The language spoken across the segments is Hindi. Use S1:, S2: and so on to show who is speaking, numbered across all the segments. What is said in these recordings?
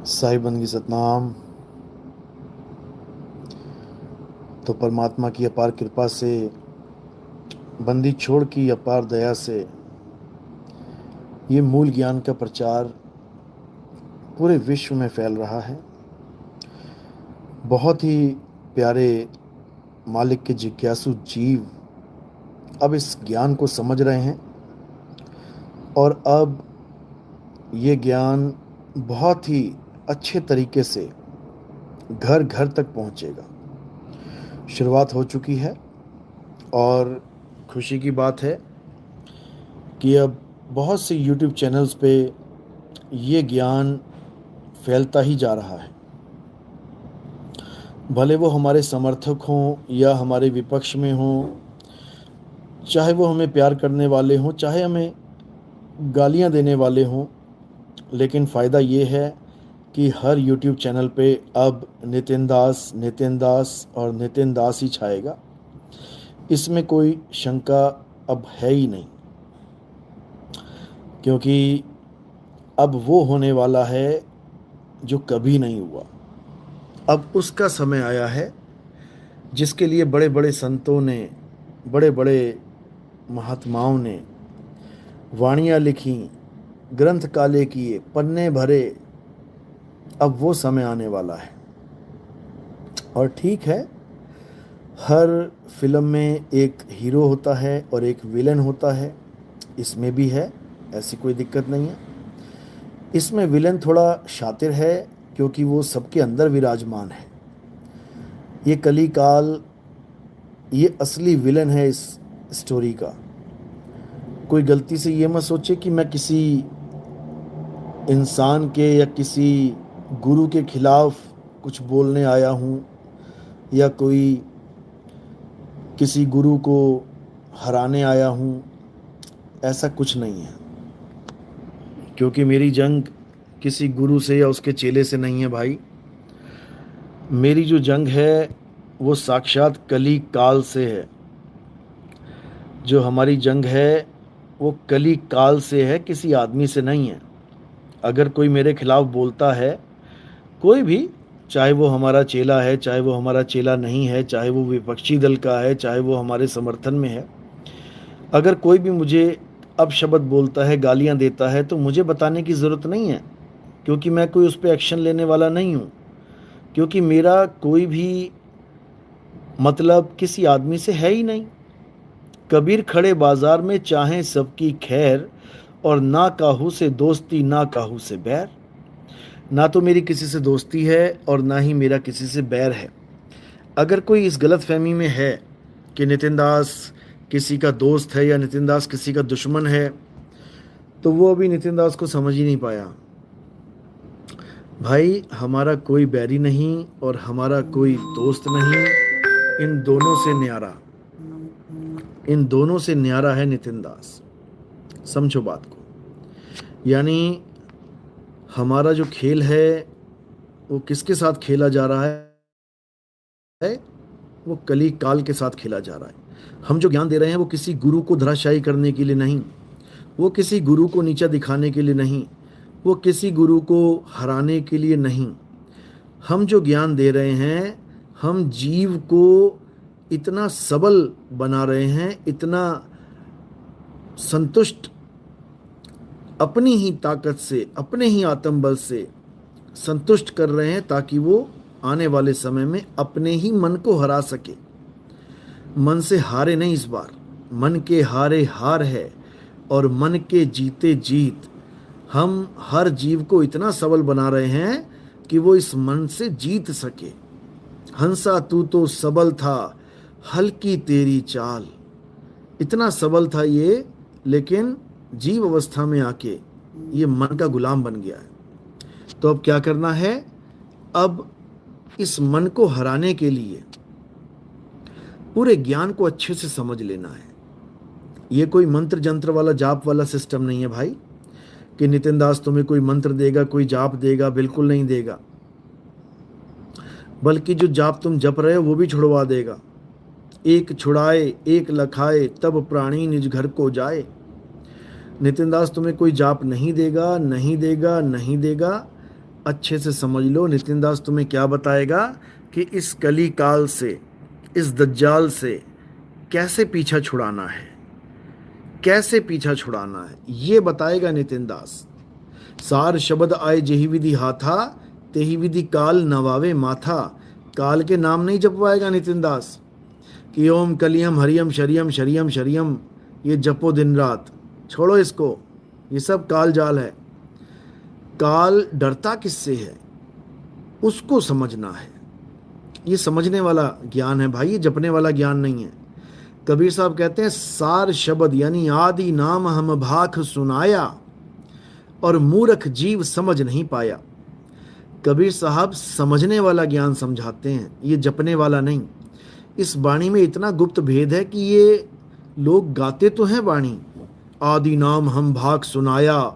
S1: साई बंदगी सतनाम। तो परमात्मा की अपार कृपा से, बंदी छोड़ की अपार दया से ये मूल ज्ञान का प्रचार पूरे विश्व में फैल रहा है। बहुत ही प्यारे मालिक के जिज्ञासु जीव अब इस ज्ञान को समझ रहे हैं और अब ये ज्ञान बहुत ही अच्छे तरीके से घर घर तक पहुंचेगा। शुरुआत हो चुकी है और खुशी की बात है कि अब बहुत से YouTube चैनल्स पे ये ज्ञान फैलता ही जा रहा है। भले वो हमारे समर्थक हों या हमारे विपक्ष में हों, चाहे वो हमें प्यार करने वाले हों, चाहे हमें गालियां देने वाले हों, लेकिन फ़ायदा ये है कि हर YouTube चैनल पे अब नितिन दास और नितिन दास ही छाएगा। इसमें कोई शंका अब है ही नहीं, क्योंकि अब वो होने वाला है जो कभी नहीं हुआ। अब उसका समय आया है जिसके लिए बड़े बड़े संतों ने, बड़े बड़े महात्माओं ने वाणियाँ लिखी, ग्रंथ काले किए, पन्ने भरे। अब वो समय आने वाला है। और ठीक है, हर फिल्म में एक हीरो होता है और एक विलन होता है। इसमें भी है, ऐसी कोई दिक्कत नहीं है। इसमें विलन थोड़ा शातिर है क्योंकि वो सबके अंदर विराजमान है। ये कली काल, ये असली विलन है इस स्टोरी का। कोई गलती से ये मत सोचे कि मैं किसी इंसान के या किसी गुरु के खिलाफ कुछ बोलने आया हूँ या कोई किसी गुरु को हराने आया हूँ। ऐसा कुछ नहीं है, क्योंकि मेरी जंग किसी गुरु से या उसके चेले से नहीं है भाई। मेरी जो जंग है वो साक्षात कली काल से है। जो हमारी जंग है वो कली काल से है, किसी आदमी से नहीं है। अगर कोई मेरे खिलाफ बोलता है, कोई भी, चाहे वो हमारा चेला है, चाहे वो हमारा चेला नहीं है, चाहे वो विपक्षी दल का है, चाहे वो हमारे समर्थन में है, अगर कोई भी मुझे अपशब्द बोलता है, गालियां देता है, तो मुझे बताने की ज़रूरत नहीं है, क्योंकि मैं कोई उस पर एक्शन लेने वाला नहीं हूँ। क्योंकि मेरा कोई भी मतलब किसी आदमी से है ही नहीं। कबीर खड़े बाजार में चाहें सबकी खैर, और ना काहू से दोस्ती ना काहू से बैर। ना तो मेरी किसी से दोस्ती है और ना ही मेरा किसी से बैर है। अगर कोई इस गलत फहमी में है कि नितिन दास किसी का दोस्त है या नितिन दास किसी का दुश्मन है, तो वो अभी नितिन दास को समझ ही नहीं पाया। भाई, हमारा कोई बैरी नहीं और हमारा कोई दोस्त नहीं। इन दोनों से न्यारा, इन दोनों से न्यारा है नितिन दास। समझो बात को। यानी हमारा जो खेल है वो किसके साथ खेला जा रहा है? वो कली काल के साथ खेला जा रहा है। हम जो ज्ञान दे रहे हैं वो किसी गुरु को धराशायी करने के लिए नहीं, वो किसी गुरु को नीचा दिखाने के लिए नहीं, वो किसी गुरु को हराने के लिए नहीं। हम जो ज्ञान दे रहे हैं, हम जीव को इतना सबल बना रहे हैं, इतना संतुष्ट अपनी ही ताकत से, अपने ही आत्मबल से संतुष्ट कर रहे हैं, ताकि वो आने वाले समय में अपने ही मन को हरा सके। मन से हारे नहीं, इस बार मन के हारे हार है और मन के जीते जीत। हम हर जीव को इतना सबल बना रहे हैं कि वो इस मन से जीत सके। हंसा तू तो सबल था, हल्की तेरी चाल। इतना सबल था ये, लेकिन जीव अवस्था में आके ये मन का गुलाम बन गया है। तो अब क्या करना है? अब इस मन को हराने के लिए पूरे ज्ञान को अच्छे से समझ लेना है। ये कोई मंत्र जंत्र वाला, जाप वाला सिस्टम नहीं है भाई, कि नितिन दास तुम्हें कोई मंत्र देगा, कोई जाप देगा। बिल्कुल नहीं देगा। बल्कि जो जाप तुम जप रहे हो वो भी छुड़वा देगा। एक छुड़ाए एक लखाए, तब प्राणी निज घर को जाए। नितिन दास तुम्हें कोई जाप नहीं देगा, नहीं देगा, नहीं देगा। अच्छे से समझ लो। नितिन दास तुम्हें क्या बताएगा कि इस कली काल से, इस दज्जाल से कैसे पीछा छुड़ाना है, कैसे पीछा छुड़ाना है, ये बताएगा नितिन दास। सार शब्द आए जेहि विधि हाथा, तेहि विधि काल नवावे माथा। काल के नाम नहीं जपवाएगा नितिन दास कि ओम कलियम हरियम शरियम शरियम शरियम, ये जपो दिन रात। छोड़ो इसको, ये सब काल जाल है। काल डरता किससे है, उसको समझना है। ये समझने वाला ज्ञान है भाई, ये जपने वाला ज्ञान नहीं है। कबीर साहब कहते हैं सार शब्द यानी आदि नाम हम भाख सुनाया, और मूर्ख जीव समझ नहीं पाया। कबीर साहब समझने वाला ज्ञान समझाते हैं, ये जपने वाला नहीं। इस वाणी में इतना गुप्त भेद है कि ये लोग गाते तो हैं वाणी, आदि नाम हम भाग सुनाया,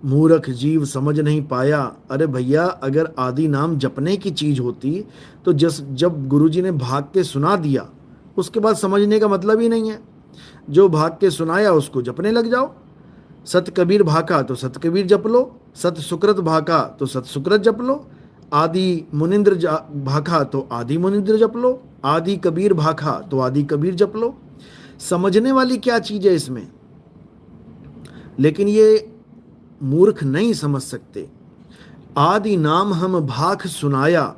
S1: मूर्ख जीव समझ नहीं पाया। अरे भैया, अगर आदि नाम जपने की चीज होती तो जब गुरुजी ने भाग के सुना दिया उसके बाद समझने का मतलब ही नहीं है। जो भाग के सुनाया उसको जपने लग जाओ। सत कबीर भाका तो सत कबीर जप लो, सत सुकृत भाका तो सत सुकृत जप लो, आदि मुनिंद्र भाका तो आदि मुनिंद्र जप लो, आदि कबीर भाका तो आदि कबीर जप लो। समझने वाली क्या चीज है इसमें? लेकिन ये मूर्ख नहीं समझ सकते। आदि नाम हम भाख सुनाया,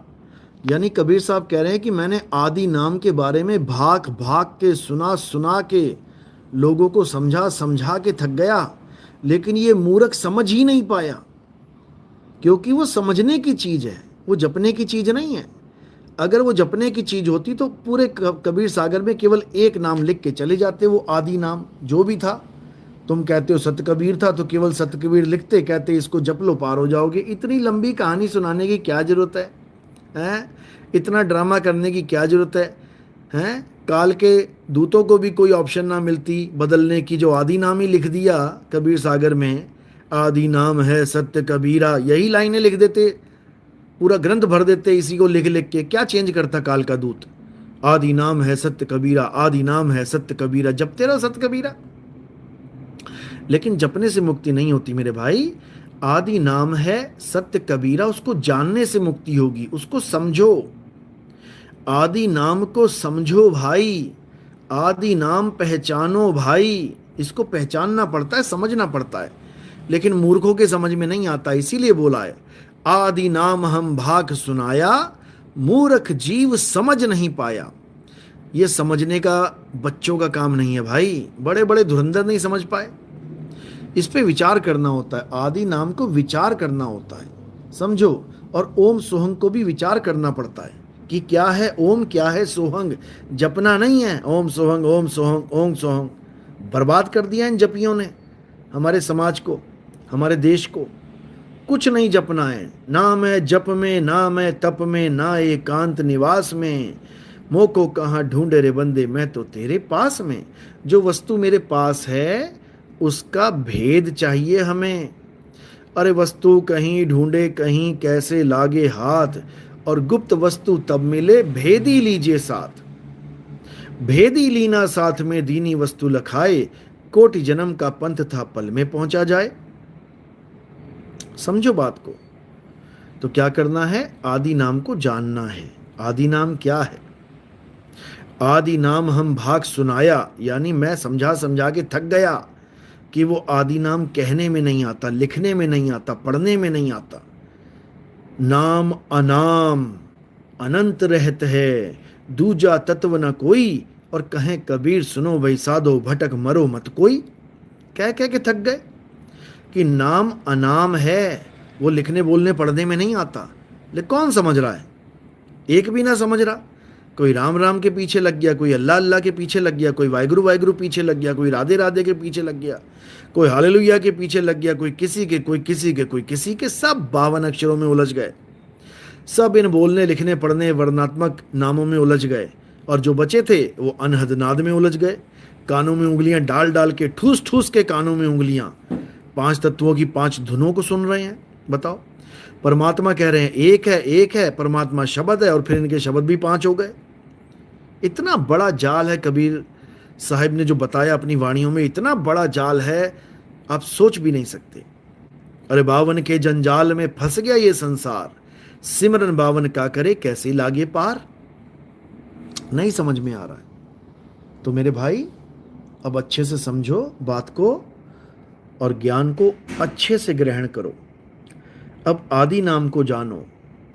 S1: यानी कबीर साहब कह रहे हैं कि मैंने आदि नाम के बारे में भाग भाग के सुना के लोगों को समझा के थक गया, लेकिन ये मूर्ख समझ ही नहीं पाया, क्योंकि वो समझने की चीज है, वो जपने की चीज नहीं है। अगर वो जपने की चीज होती तो पूरे कबीर सागर में केवल एक नाम लिख के चले जाते, वो आदि नाम जो भी था। तुम कहते हो सत कबीर था तो केवल सत कबीर लिखते, कहते इसको जप लो पार हो जाओगे। इतनी लंबी कहानी सुनाने की क्या जरूरत है, हैं? इतना ड्रामा करने की क्या जरूरत है, हैं? काल के दूतों को भी कोई ऑप्शन ना मिलती बदलने की, जो आदि नाम ही लिख दिया कबीर सागर में, आदि नाम है सत्य कबीरा, यही लाइनें लिख देते, पूरा ग्रंथ भर देते इसी को लिख लिख के। क्या चेंज करता काल का दूत? आदि नाम है सत्य कबीरा, आदि नाम है सत्य कबीरा, जपते रहो सत्य कबीरा। लेकिन जपने से मुक्ति नहीं होती मेरे भाई। आदि नाम है सत्य कबीरा, उसको जानने से मुक्ति होगी, उसको समझो। आदि नाम को समझो भाई, आदि नाम पहचानो भाई। इसको पहचानना पड़ता है, समझना पड़ता है, लेकिन मूर्खों के समझ में नहीं आता। इसीलिए बोला है आदि नाम हम भाग सुनाया, मूर्ख जीव समझ नहीं पाया। ये समझने का बच्चों का काम नहीं है भाई, बड़े बड़े धुरंधर नहीं समझ पाए। इस पे विचार करना होता है, आदि नाम को विचार करना होता है, समझो। और ओम सोहंग को भी विचार करना पड़ता है कि क्या है ओम, क्या है सोहंग। जपना नहीं है ओम सोहंग ओम सोहंग ओम सोहंग। बर्बाद कर दिया इन जपियों ने हमारे समाज को, हमारे देश को। कुछ नहीं जपना है, ना मैं जप में, ना मैं तप में, ना एकांत निवास में। मोह को कहाँ ढूंढे रे बंदे, मैं तो तेरे पास में। जो वस्तु मेरे पास है उसका भेद चाहिए हमें। अरे वस्तु कहीं ढूंढे कहीं कैसे लागे हाथ, और गुप्त वस्तु तब मिले भेदी लीजिए साथ। भेदी लीना साथ में दीनी वस्तु लखाए, कोटि जन्म का पंथ था पल में पहुंचा जाए। समझो बात को। तो क्या करना है? आदि नाम को जानना है। आदि नाम क्या है? आदि नाम हम भाग सुनाया, यानी मैं समझा के थक गया कि वो आदि नाम कहने में नहीं आता, लिखने में नहीं आता, पढ़ने में नहीं आता। नाम अनाम अनंत रहत है, दूजा तत्व न कोई, और कहें कबीर सुनो भाई साधो, भटक मरो मत कोई। कह के थक गए कि नाम अनाम है, वो लिखने बोलने पढ़ने में नहीं आता। लेकिन कौन समझ रहा है? एक भी ना समझ रहा। कोई राम राम के पीछे लग गया, कोई अल्लाह अल्लाह के पीछे लग गया, कोई वाहिगुरु वाहिगुरु पीछे लग गया, कोई राधे राधे के पीछे लग गया, कोई हालेलुया के पीछे लग गया, कोई किसी के, कोई किसी के, कोई किसी के। सब 52 अक्षरों में उलझ गए, सब इन बोलने लिखने पढ़ने वर्णात्मक नामों में उलझ गए। और जो बचे थे वो अनहद नाद में उलझ गए। कानों में उंगलियां डाल डाल के, ठूस ठूस के कानों में उंगलियां, 5 तत्वों की 5 धुनों को सुन रहे हैं। बताओ, परमात्मा कह रहे हैं एक है, परमात्मा शब्द है, और फिर इनके शब्द भी 5 हो गए। इतना बड़ा जाल है कबीर साहिब ने जो बताया अपनी वाणियों में, इतना बड़ा जाल है आप सोच भी नहीं सकते। अरे बावन के जंजाल में फंस गया ये संसार, सिमरन बावन का करे कैसे लागे पार। नहीं समझ में आ रहा है तो मेरे भाई अब अच्छे से समझो बात को और ज्ञान को अच्छे से ग्रहण करो। अब आदि नाम को जानो,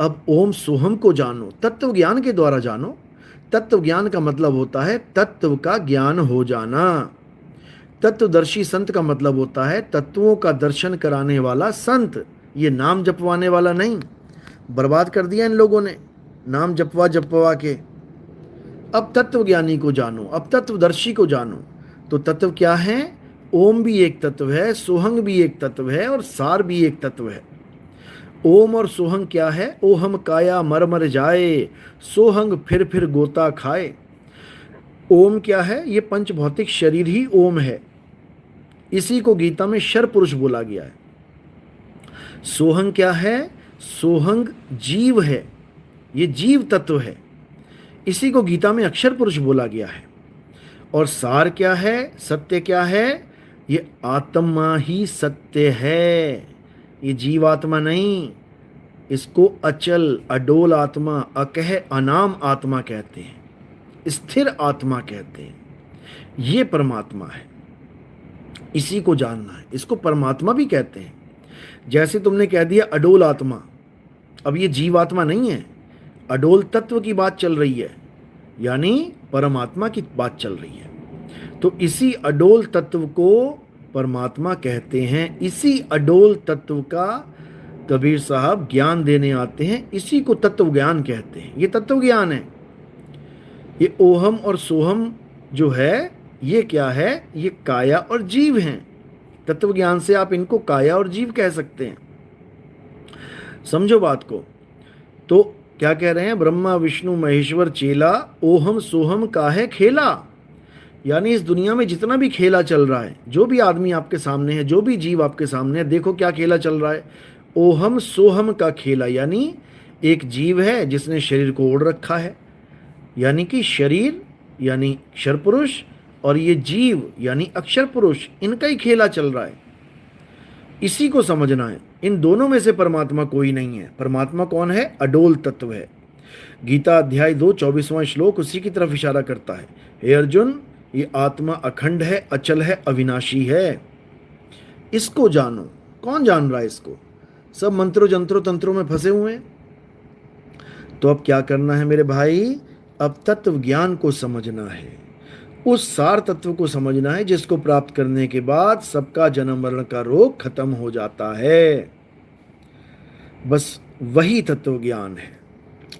S1: अब ओम सोहम को जानो, तत्व ज्ञान के द्वारा जानो। तत्व ज्ञान का मतलब होता है तत्व का ज्ञान हो जाना। तत्वदर्शी संत का मतलब होता है तत्वों का दर्शन कराने वाला संत, ये नाम जपवाने वाला नहीं। बर्बाद कर दिया इन लोगों ने नाम जपवा जपवा के। अब तत्व ज्ञानी को जानो, अब तत्वदर्शी को जानो। तो तत्व क्या है? ओम भी एक तत्व है, सोहंग भी एक तत्व है और सार भी एक तत्व है। ओम और सोहंग क्या है? ओहम काया मर मर जाए, सोहंग फिर गोता खाए। ओम क्या है? ये पंच भौतिक शरीर ही ओम है, इसी को गीता में शर पुरुष बोला गया है। सोहंग क्या है? सोहंग जीव है, ये जीव तत्व है, इसी को गीता में अक्षर पुरुष बोला गया है। और सार क्या है? सत्य क्या है? ये आत्मा ही सत्य है, ये जीवात्मा नहीं। इसको अचल अडोल आत्मा, अकह अनाम आत्मा कहते हैं, स्थिर आत्मा कहते हैं। ये परमात्मा है, इसी को जानना है। इसको परमात्मा भी कहते हैं। जैसे तुमने कह दिया अडोल आत्मा, अब ये जीवात्मा नहीं है, अडोल तत्व की बात चल रही है, यानी परमात्मा की बात चल रही है। तो इसी अडोल तत्व को परमात्मा कहते हैं। इसी अडोल तत्व का कबीर साहब ज्ञान देने आते हैं, इसी को तत्व ज्ञान कहते हैं। ये तत्व ज्ञान है। ये ओहम और सोहम जो है ये क्या है? ये काया और जीव हैं। तत्व ज्ञान से आप इनको काया और जीव कह सकते हैं। समझो बात को। तो क्या कह रहे हैं? ब्रह्मा विष्णु महेश्वर चेला, ओहम सोहम काहे खेला। यानी इस दुनिया में जितना भी खेला चल रहा है, जो भी आदमी आपके सामने है, जो भी जीव आपके सामने है, देखो क्या खेला चल रहा है? ओहम सोहम का खेला। यानी एक जीव है जिसने शरीर को ओढ़ रखा है, यानी कि शरीर यानी क्षर पुरुष, और ये जीव यानी अक्षर पुरुष, इनका ही खेला चल रहा है। इसी को समझना है। इन दोनों में से परमात्मा कोई नहीं है। परमात्मा कौन है? अडोल तत्व है। गीता अध्याय 2 24वां श्लोक उसी की तरफ इशारा करता है। हे अर्जुन, ये आत्मा अखंड है, अचल है, अविनाशी है। इसको जानो। कौन जान रहा है इसको? सब मंत्रों जंत्रों तंत्रों में फंसे हुए हैं। तो अब क्या करना है मेरे भाई? अब तत्व ज्ञान को समझना है, उस सार तत्व को समझना है जिसको प्राप्त करने के बाद सबका जन्म मरण का रोग खत्म हो जाता है। बस वही तत्व ज्ञान है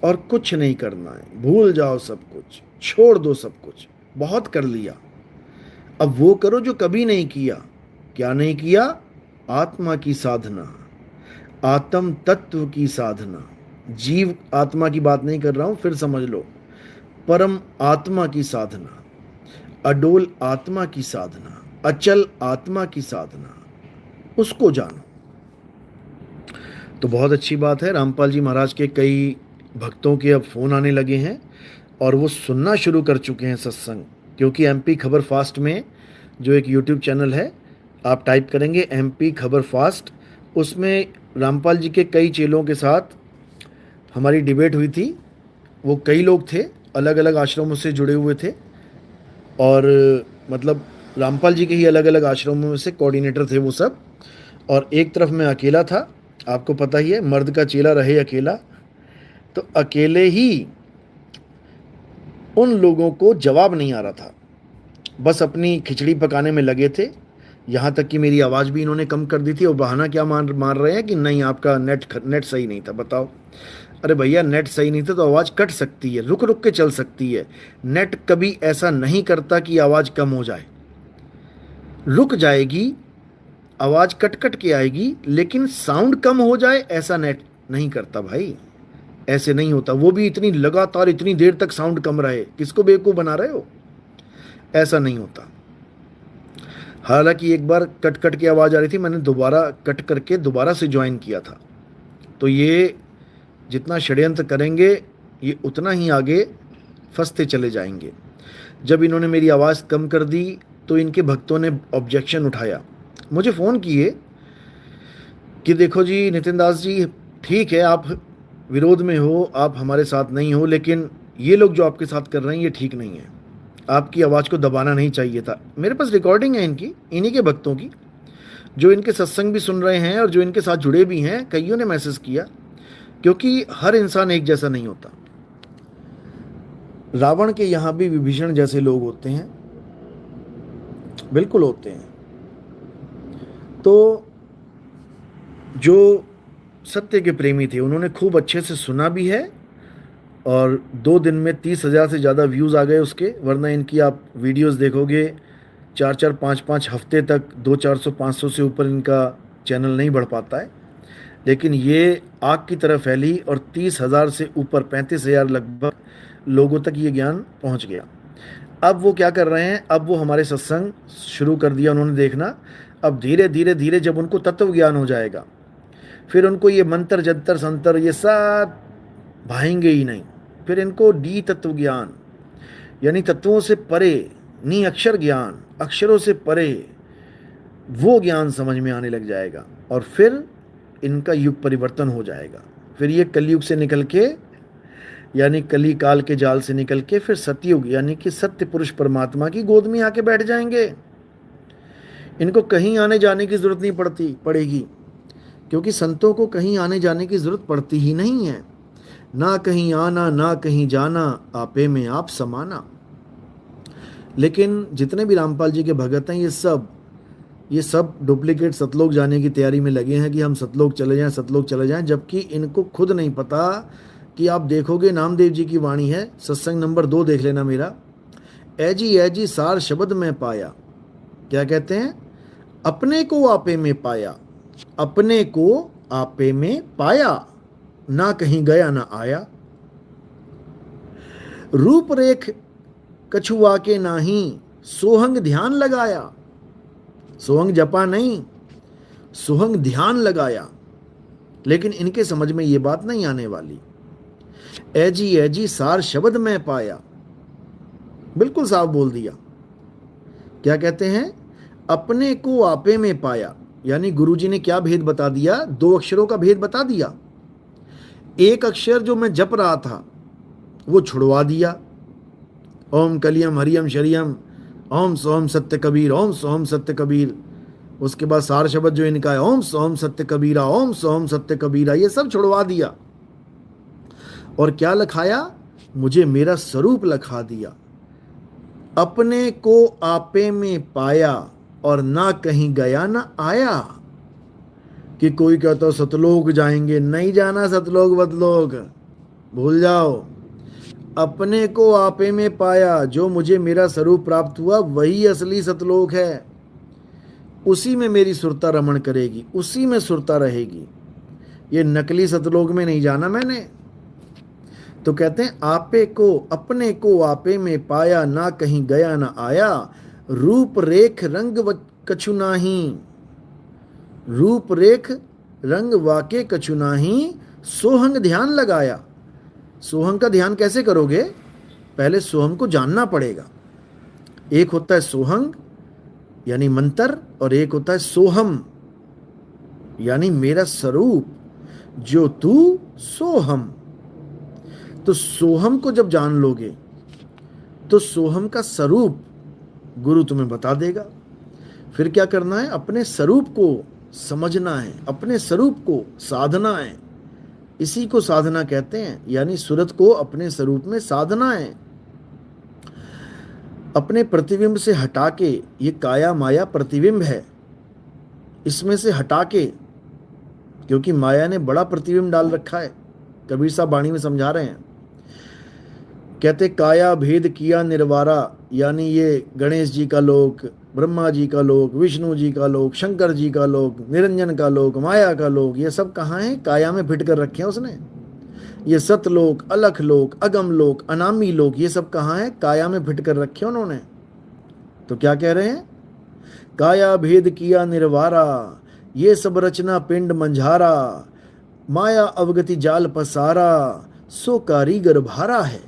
S1: और कुछ नहीं करना है। भूल जाओ सब कुछ, छोड़ दो सब कुछ, बहुत कर लिया। अब वो करो जो कभी नहीं किया। क्या नहीं किया? आत्मा की साधना, आत्म तत्व की साधना। जीव आत्मा की बात नहीं कर रहा हूं, फिर समझ लो। परम आत्मा की साधना, अडोल आत्मा की साधना, अचल आत्मा की साधना, उसको जानो। तो बहुत अच्छी बात है। रामपाल जी महाराज के कई भक्तों के अब फ़ोन आने लगे हैं और वो सुनना शुरू कर चुके हैं सत्संग, क्योंकि एमपी खबर फास्ट में जो एक यूट्यूब चैनल है, आप टाइप करेंगे एमपी खबर फास्ट, उसमें रामपाल जी के कई चेलों के साथ हमारी डिबेट हुई थी। वो कई लोग थे, अलग अलग आश्रमों से जुड़े हुए थे, और मतलब रामपाल जी के ही अलग अलग आश्रमों में से कोऑर्डिनेटर थे वो सब। और एक तरफ मैं अकेला था, आपको पता ही है, मर्द का चेला रहे अकेला। तो अकेले ही उन लोगों को जवाब नहीं आ रहा था, बस अपनी खिचड़ी पकाने में लगे थे। यहाँ तक कि मेरी आवाज़ भी इन्होंने कम कर दी थी, और बहाना क्या मार रहे हैं कि नहीं आपका नेट सही नहीं था। बताओ, अरे भैया नेट सही नहीं था तो आवाज़ कट सकती है, रुक रुक के चल सकती है। नेट कभी ऐसा नहीं करता कि आवाज़ कम हो जाए, रुक जाएगी, आवाज़ कट कट के आएगी, लेकिन साउंड कम हो जाए ऐसा नेट नहीं करता भाई, ऐसे नहीं होता। वो भी इतनी लगातार इतनी देर तक साउंड कम रहे, किसको बेवकूफ़ बना रहे हो? ऐसा नहीं होता। हालांकि एक बार कट कट की आवाज़ आ रही थी, मैंने दोबारा कट करके दोबारा से ज्वाइन किया था। तो ये जितना षड्यंत्र करेंगे ये उतना ही आगे फंसते चले जाएंगे। जब इन्होंने मेरी आवाज़ कम कर दी तो इनके भक्तों ने ऑब्जेक्शन उठाया, मुझे फ़ोन किए कि देखो जी नितिन दास जी, ठीक है आप विरोध में हो, आप हमारे साथ नहीं हो, लेकिन ये लोग जो आपके साथ कर रहे हैं ये ठीक नहीं है। आपकी आवाज़ को दबाना नहीं चाहिए था। मेरे पास रिकॉर्डिंग है इनकी, इन्हीं के भक्तों की, जो इनके सत्संग भी सुन रहे हैं और जो इनके साथ जुड़े भी हैं। कईयों ने मैसेज किया, क्योंकि हर इंसान एक जैसा नहीं होता। रावण के यहाँ भी विभीषण जैसे लोग होते हैं, बिल्कुल होते हैं। तो जो सत्य के प्रेमी थे उन्होंने खूब अच्छे से सुना भी है, और 2 दिन में 30,000 से ज़्यादा व्यूज़ आ गए उसके। वरना इनकी आप वीडियोस देखोगे 4-4, 5-5 हफ्ते तक 200-400-500 से ऊपर इनका चैनल नहीं बढ़ पाता है। लेकिन ये आग की तरह फैली और 30,000 से ऊपर 35,000 लगभग लोगों तक ये ज्ञान पहुंच गया। अब वो क्या कर रहे हैं, अब वो हमारे सत्संग शुरू कर दिया उन्होंने देखना। अब धीरे धीरे धीरे जब उनको तत्व ज्ञान हो जाएगा, फिर उनको ये मंत्र जंतर संतर ये सब भाएंगे ही नहीं। फिर इनको डी तत्व ज्ञान, यानी तत्वों से परे, नी अक्षर ज्ञान, अक्षरों से परे वो ज्ञान समझ में आने लग जाएगा, और फिर इनका युग परिवर्तन हो जाएगा। फिर ये कलयुग से निकल के, यानी कली काल के जाल से निकल के फिर सतयुग, यानी कि सत्य पुरुष परमात्मा की गोद में आके बैठ जाएंगे। इनको कहीं आने जाने की जरूरत नहीं पड़ेगी, क्योंकि संतों को कहीं आने जाने की जरूरत पड़ती ही नहीं है। ना कहीं आना ना कहीं जाना, आपे में आप समाना। लेकिन जितने भी रामपाल जी के भगत हैं ये सब डुप्लीकेट सतलोक जाने की तैयारी में लगे हैं कि हम सतलोक चले जाएं, जबकि इनको खुद नहीं पता कि आप देखोगे नामदेव जी की वाणी है, सत्संग नंबर 2 देख लेना मेरा। ऐजी सार शब्द में पाया, क्या कहते हैं, अपने को आपे में पाया, अपने को आपे में पाया, ना कहीं गया ना आया। रूप रेख कछुआ के नाही, सोहंग ध्यान लगाया। सोहंग जपा नहीं, सोहंग ध्यान लगाया। लेकिन इनके समझ में ये बात नहीं आने वाली। ऐजी सार शब्द में पाया, बिल्कुल साफ बोल दिया। क्या कहते हैं, अपने को आपे में पाया, यानी गुरुजी ने क्या भेद बता दिया, 2 अक्षरों का भेद बता दिया। एक अक्षर जो मैं जप रहा था वो छुड़वा दिया, ओम कलियम हरियम शरियम, ओम सोहम सत्य कबीर, ओम सोहम सत्य कबीर। उसके बाद सार शब्द जो इनका है, ओम सोहम सत्य कबीरा, ओम सोहम सत्य कबीरा, ये सब छुड़वा दिया। और क्या लखाया, मुझे मेरा स्वरूप लखा दिया। अपने को आपे में पाया और ना कहीं गया ना आया। कि कोई कहता हो सतलोक जाएंगे, नहीं जाना सतलोक बतलोक, भूल जाओ। अपने को आपे में पाया, जो मुझे मेरा स्वरूप प्राप्त हुआ वही असली सतलोक है। उसी में मेरी सुरता रमण करेगी, उसी में सुरता रहेगी। ये नकली सतलोक में नहीं जाना मैंने। तो कहते हैं आपे को, अपने को आपे में पाया, ना कहीं गया ना आया। रूप रेख रंग कछु नाही, रूप रेख रंग वाके कछु नाही, सोहंग ध्यान लगाया। सोहंग का ध्यान कैसे करोगे, पहले सोहंग को जानना पड़ेगा। एक होता है सोहंग यानी मंत्र, और एक होता है सोहम यानी मेरा स्वरूप, जो तू सोहम। तो सोहम को जब जान लोगे तो सोहम का स्वरूप गुरु तुम्हें बता देगा। फिर क्या करना है, अपने स्वरूप को समझना है, अपने स्वरूप को साधना है। इसी को साधना कहते हैं, यानी सूरत को अपने स्वरूप में साधना है। अपने प्रतिबिंब से हटा के, ये काया माया प्रतिबिंब है, इसमें से हटा के, क्योंकि माया ने बड़ा प्रतिबिंब डाल रखा है। कबीर साहब वाणी में समझा रहे हैं, कहते काया भेद किया निर्वारा, यानी ये गणेश जी का लोक, ब्रह्मा जी का लोक, विष्णु जी का लोक, शंकर जी का लोक, निरंजन का लोक, माया का लोक, ये सब कहाँ है, काया में फिट कर रखे हैं उसने। ये सतलोक, अलख लोक, अगम लोक, अनामी लोक, ये सब कहाँ है, काया में फिट कर रखे हैं उन्होंने। तो क्या कह रहे हैं, काया भेद किया निर्वारा, ये सब रचना पिंड मंझारा, माया अवगति जाल पसारा, सो कारीगर भारा है।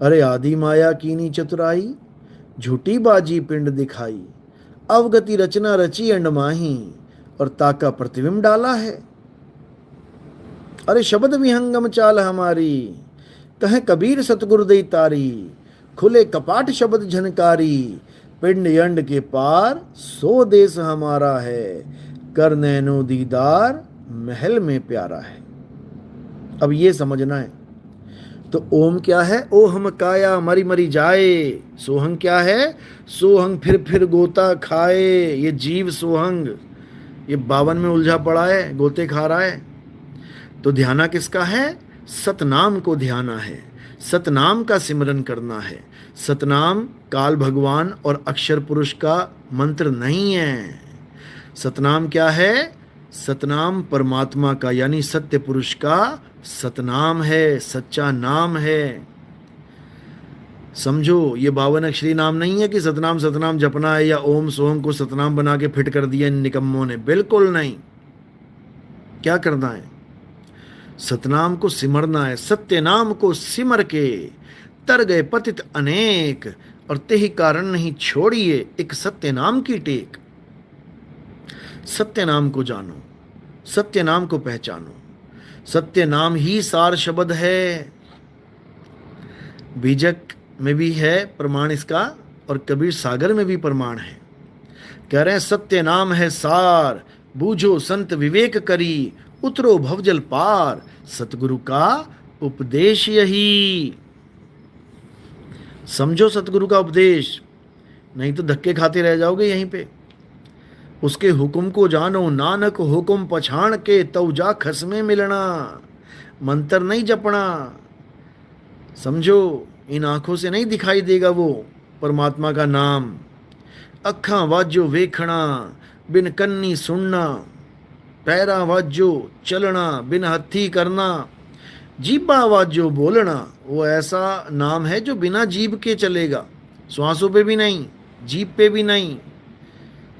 S1: अरे आदि माया कीनी चतुराई, झूठी बाजी पिंड दिखाई, अवगति रचना रची अंड माही, और ताका प्रतिबिंब डाला है। अरे शब्द विहंगम चाल हमारी, कहे कबीर सतगुरु दई तारी, खुले कपाट शब्द झनकारी, पिंड यंड के पार सो देश हमारा है, कर नैनो दीदार महल में प्यारा है। अब ये समझना है। तो ओम क्या है? ओहम काया मरी मरी जाए। सोहंग क्या है? सोहंग फिर गोता खाए। ये जीव सोहंग ये 52 में उलझा पड़ा है, गोते खा रहा है। तो ध्याना किसका है? सतनाम को ध्याना है, सतनाम का सिमरन करना है। सतनाम काल भगवान और अक्षर पुरुष का मंत्र नहीं है। सतनाम क्या है? सतनाम परमात्मा का यानी सत्य पुरुष का सतनाम है, सच्चा नाम है। समझो, ये 52 अक्षरी नाम नहीं है कि सतनाम सतनाम जपना है या ओम सोम को सतनाम बना के फिट कर दिया इन निकम्मों ने, बिल्कुल नहीं। क्या करना है? सतनाम को सिमरना है। सत्य नाम को सिमर के तर गए पतित अनेक, और तेहि कारण नहीं छोड़िए एक सत्य नाम की टेक। सत्य नाम को जानो, सत्य नाम को पहचानो। सत्य नाम ही सार शब्द है। बीजक में भी है प्रमाण इसका, और कबीर सागर में भी प्रमाण है। कह रहे हैं सत्य नाम है सार, बूझो संत विवेक करी, उतरो भवजल पार, सतगुरु का उपदेश यही। समझो सतगुरु का उपदेश, नहीं तो धक्के खाते रह जाओगे यहीं पे। उसके हुक्म को जानो, नानक हुक्म पछाण के, तौ जा खसमे मिलना। मंत्र नहीं जपना। समझो, इन आंखों से नहीं दिखाई देगा वो परमात्मा का नाम। अखा वाजो वेखना, बिन कन्नी सुनना, पैरा वाजो चलना, बिन हथी करना, जीबा वाजो बोलना। वो ऐसा नाम है जो बिना जीभ के चलेगा, श्वासों पे भी नहीं, जीभ पे भी नहीं,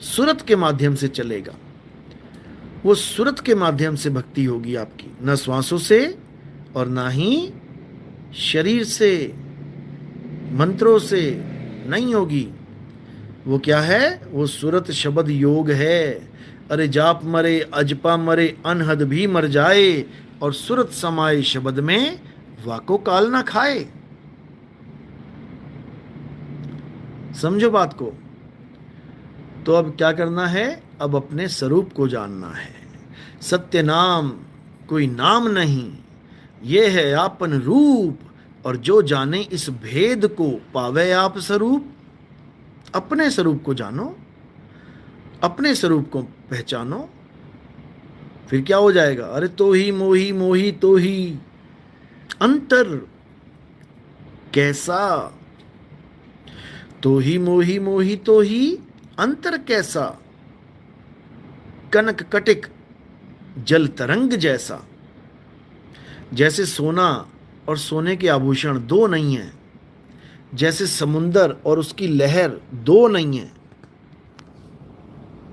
S1: सुरत के माध्यम से चलेगा। वो सुरत के माध्यम से भक्ति होगी आपकी, न श्वासों से और ना ही शरीर से, मंत्रों से नहीं होगी। वो क्या है? वो सुरत शब्द योग है। अरे जाप मरे अजपा मरे अनहद भी मर जाए, और सुरत समाये शब्द में वाको काल ना खाए। समझो बात को। तो अब क्या करना है? अब अपने स्वरूप को जानना है। सत्य नाम कोई नाम नहीं, ये है आपन रूप, और जो जाने इस भेद को पावे आप स्वरूप। अपने स्वरूप को जानो, अपने स्वरूप को पहचानो, फिर क्या हो जाएगा? अरे तो ही मोही मोही तो ही अंतर कैसा, तो ही मोही मोही तो ही अंतर कैसा, कनक कटिक जल तरंग जैसा। जैसे सोना और सोने के आभूषण दो नहीं है, जैसे समुंदर और उसकी लहर दो नहीं है,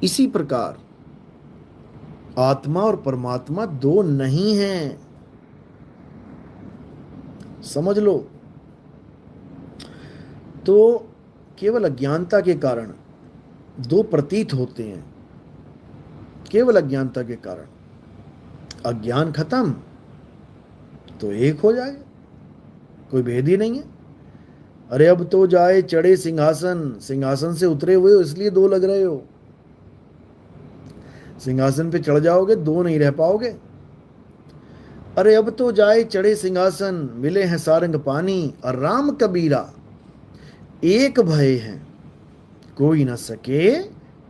S1: इसी प्रकार आत्मा और परमात्मा दो नहीं है। समझ लो। तो केवल अज्ञानता के कारण दो प्रतीत होते हैं। केवल अज्ञानता के कारण। अज्ञान खत्म तो एक हो जाए, कोई भेद ही नहीं है। अरे अब तो जाए चढ़े सिंहासन, सिंहासन से उतरे हुए हो इसलिए दो लग रहे हो। सिंहासन पे चढ़ जाओगे दो नहीं रह पाओगे। अरे अब तो जाए चढ़े सिंहासन, मिले हैं सारंग पानी, और राम कबीरा एक भय हैं, कोई न सके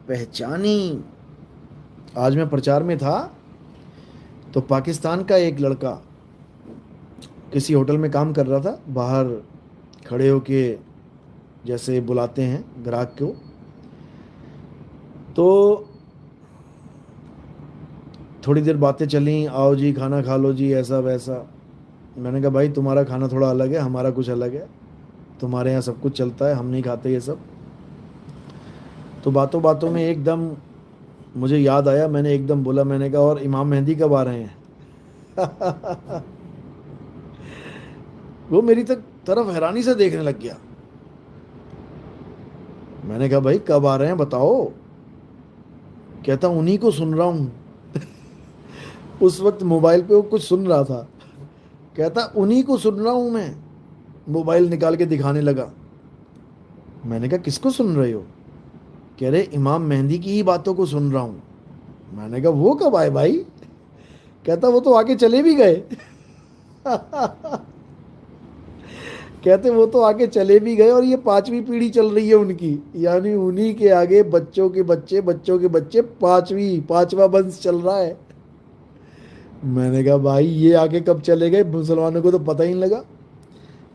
S1: पहचानी। आज मैं प्रचार में था तो पाकिस्तान का एक लड़का किसी होटल में काम कर रहा था, बाहर खड़े होके जैसे बुलाते हैं ग्राहक को। तो थोड़ी देर बातें चली, आओ जी खाना खा लो जी, ऐसा वैसा। मैंने कहा भाई तुम्हारा खाना थोड़ा अलग है, हमारा कुछ अलग है, तुम्हारे यहाँ सब कुछ चलता है, हम नहीं खाते ये सब। तो बातों बातों में एकदम मुझे याद आया, मैंने एकदम बोला, मैंने कहा और इमाम मेहंदी कब आ रहे हैं? वो मेरी तरफ हैरानी से देखने लग गया। मैंने कहा भाई कब आ रहे हैं बताओ, कहता उन्हीं को सुन रहा हूँ। उस वक्त मोबाइल पे वो कुछ सुन रहा था। कहता उन्हीं को सुन रहा हूँ मैं। मोबाइल निकाल के दिखाने लगा। मैंने कहा किसको सुन रहे हो? कह रहे इमाम मेहंदी की ही बातों को सुन रहा हूँ। मैंने कहा वो कब आए भाई? कहता वो तो आगे चले भी गए। कहते वो तो आगे चले भी गए और ये पांचवी पीढ़ी चल रही है उनकी, यानी उन्हीं के आगे बच्चों के बच्चे, बच्चों के बच्चे, पांचवा वंश चल रहा है। मैंने कहा भाई ये आगे कब चले गए, मुसलमानों को तो पता ही नहीं लगा।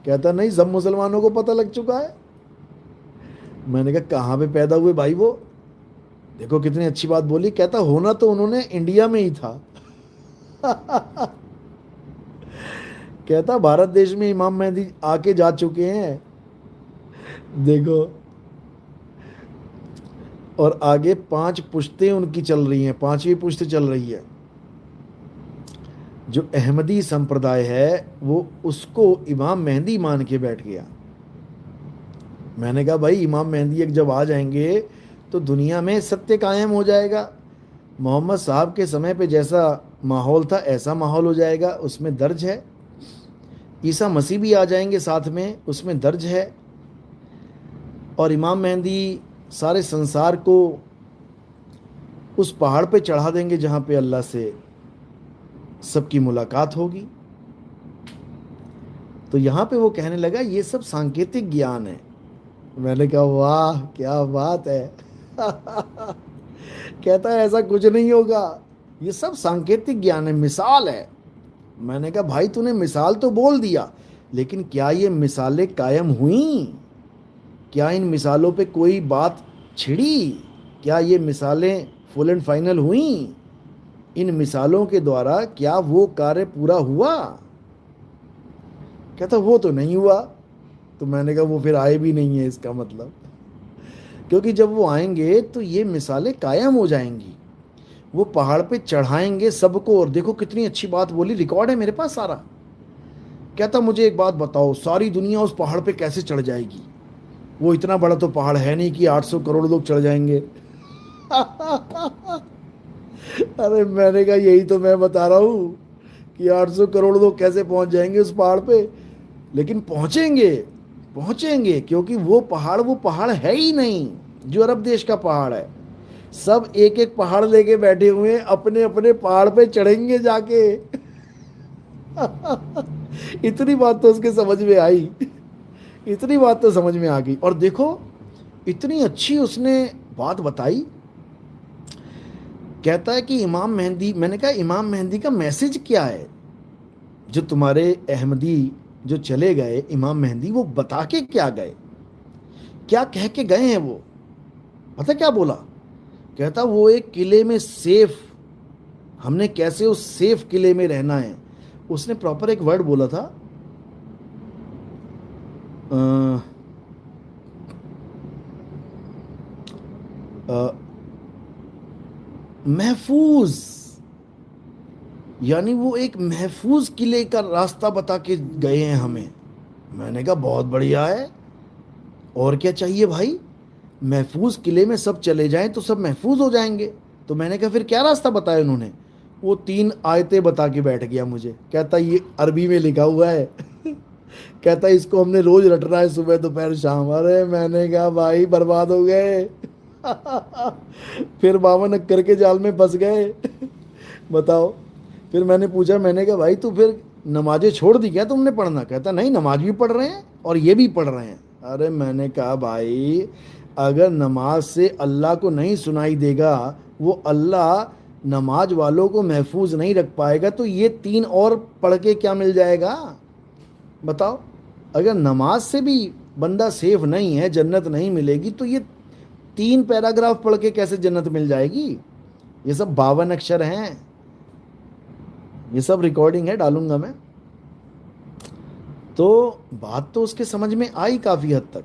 S1: कहता नहीं सब मुसलमानों को पता लग चुका है। मैंने कहा कहाँ पे पैदा हुए भाई वो? देखो कितनी अच्छी बात बोली। कहता होना तो उन्होंने इंडिया में ही था। कहता भारत देश में इमाम मेहदी आके जा चुके हैं, देखो। और आगे 5 पुश्तें उनकी चल रही हैं, 5वीं पुश्त चल रही है। जो अहमदी संप्रदाय है वो उसको इमाम मेहंदी मान के बैठ गया। मैंने कहा भाई इमाम मेहंदी एक जब आ जाएंगे तो दुनिया में सत्य कायम हो जाएगा। मोहम्मद साहब के समय पे जैसा माहौल था ऐसा माहौल हो जाएगा, उसमें दर्ज है। ईसा मसीह भी आ जाएंगे साथ में, उसमें दर्ज है। और इमाम मेहंदी सारे संसार को उस पहाड़ पे चढ़ा देंगे जहाँ पे अल्लाह से सबकी मुलाकात होगी। तो यहाँ पे वो कहने लगा ये सब सांकेतिक ज्ञान है। मैंने कहा वाह क्या बात है। कहता है ऐसा कुछ नहीं होगा, ये सब सांकेतिक ज्ञान है, मिसाल है। मैंने कहा भाई तूने मिसाल तो बोल दिया, लेकिन क्या ये मिसालें कायम हुई? क्या इन मिसालों पे कोई बात छिड़ी? क्या ये मिसालें फुल एंड फाइनल हुई? इन मिसालों के द्वारा क्या वो कार्य पूरा हुआ? कहता वो तो नहीं हुआ। तो मैंने कहा वो फिर आए भी नहीं है इसका मतलब, क्योंकि जब वो आएंगे तो ये मिसालें कायम हो जाएंगी। वो पहाड़ पे चढ़ाएंगे सबको। और देखो कितनी अच्छी बात बोली, रिकॉर्ड है मेरे पास सारा। कहता मुझे एक बात बताओ, सारी दुनिया उस पहाड़ पे कैसे चढ़ जाएगी? वो इतना बड़ा तो पहाड़ है नहीं कि 800 करोड़ लोग चढ़ जाएंगे। अरे मैंने कहा यही तो मैं बता रहा हूँ कि 800 करोड़ लोग कैसे पहुंच जाएंगे उस पहाड़ पे। लेकिन पहुंचेंगे, पहुंचेंगे, क्योंकि वो पहाड़ है ही नहीं जो अरब देश का पहाड़ है। सब एक एक पहाड़ लेके बैठे हुए हैं, अपने अपने पहाड़ पे चढ़ेंगे जाके। इतनी बात तो उसके समझ में आई, इतनी बात तो समझ में आ गई। और देखो इतनी अच्छी उसने बात बताई। कहता है कि इमाम मेहंदी, मैंने कहा इमाम मेहंदी का मैसेज क्या है? जो तुम्हारे अहमदी जो चले गए इमाम मेहंदी, वो बता के क्या गए, क्या कह के गए हैं वो? पता क्या बोला? कहता वो एक किले में सेफ, हमने कैसे उस सेफ किले में रहना है। उसने प्रॉपर एक वर्ड बोला था, महफूज, यानी वो एक महफूज किले का रास्ता बता के गए हैं हमें। मैंने कहा बहुत बढ़िया है, और क्या चाहिए भाई? महफूज किले में सब चले जाएं तो सब महफूज हो जाएंगे। तो मैंने कहा फिर क्या रास्ता बताया उन्होंने? वो 3 आयतें बता के बैठ गया मुझे। कहता ये अरबी में लिखा हुआ है। कहता इसको हमने रोज रटना है, सुबह दोपहर शाम। अरे मैंने कहा भाई बर्बाद हो गए। फिर 52 अक्कर के जाल में फंस गए। बताओ। फिर मैंने पूछा, मैंने कहा भाई तू फिर नमाजें छोड़ दी क्या तुमने पढ़ना? कहता नहीं, नमाज भी पढ़ रहे हैं और ये भी पढ़ रहे हैं। अरे मैंने कहा भाई अगर नमाज से अल्लाह को नहीं सुनाई देगा, वो अल्लाह नमाज वालों को महफूज नहीं रख पाएगा, तो ये 3 और पढ़ के क्या मिल जाएगा? बताओ। अगर नमाज से भी बंदा सेफ नहीं है, जन्नत नहीं मिलेगी, तो ये 3 पैराग्राफ पढ़ के कैसे जन्नत मिल जाएगी? ये सब 52 अक्षर हैं, ये सब रिकॉर्डिंग है, डालूंगा मैं। तो बात तो उसके समझ में आई काफ़ी हद तक,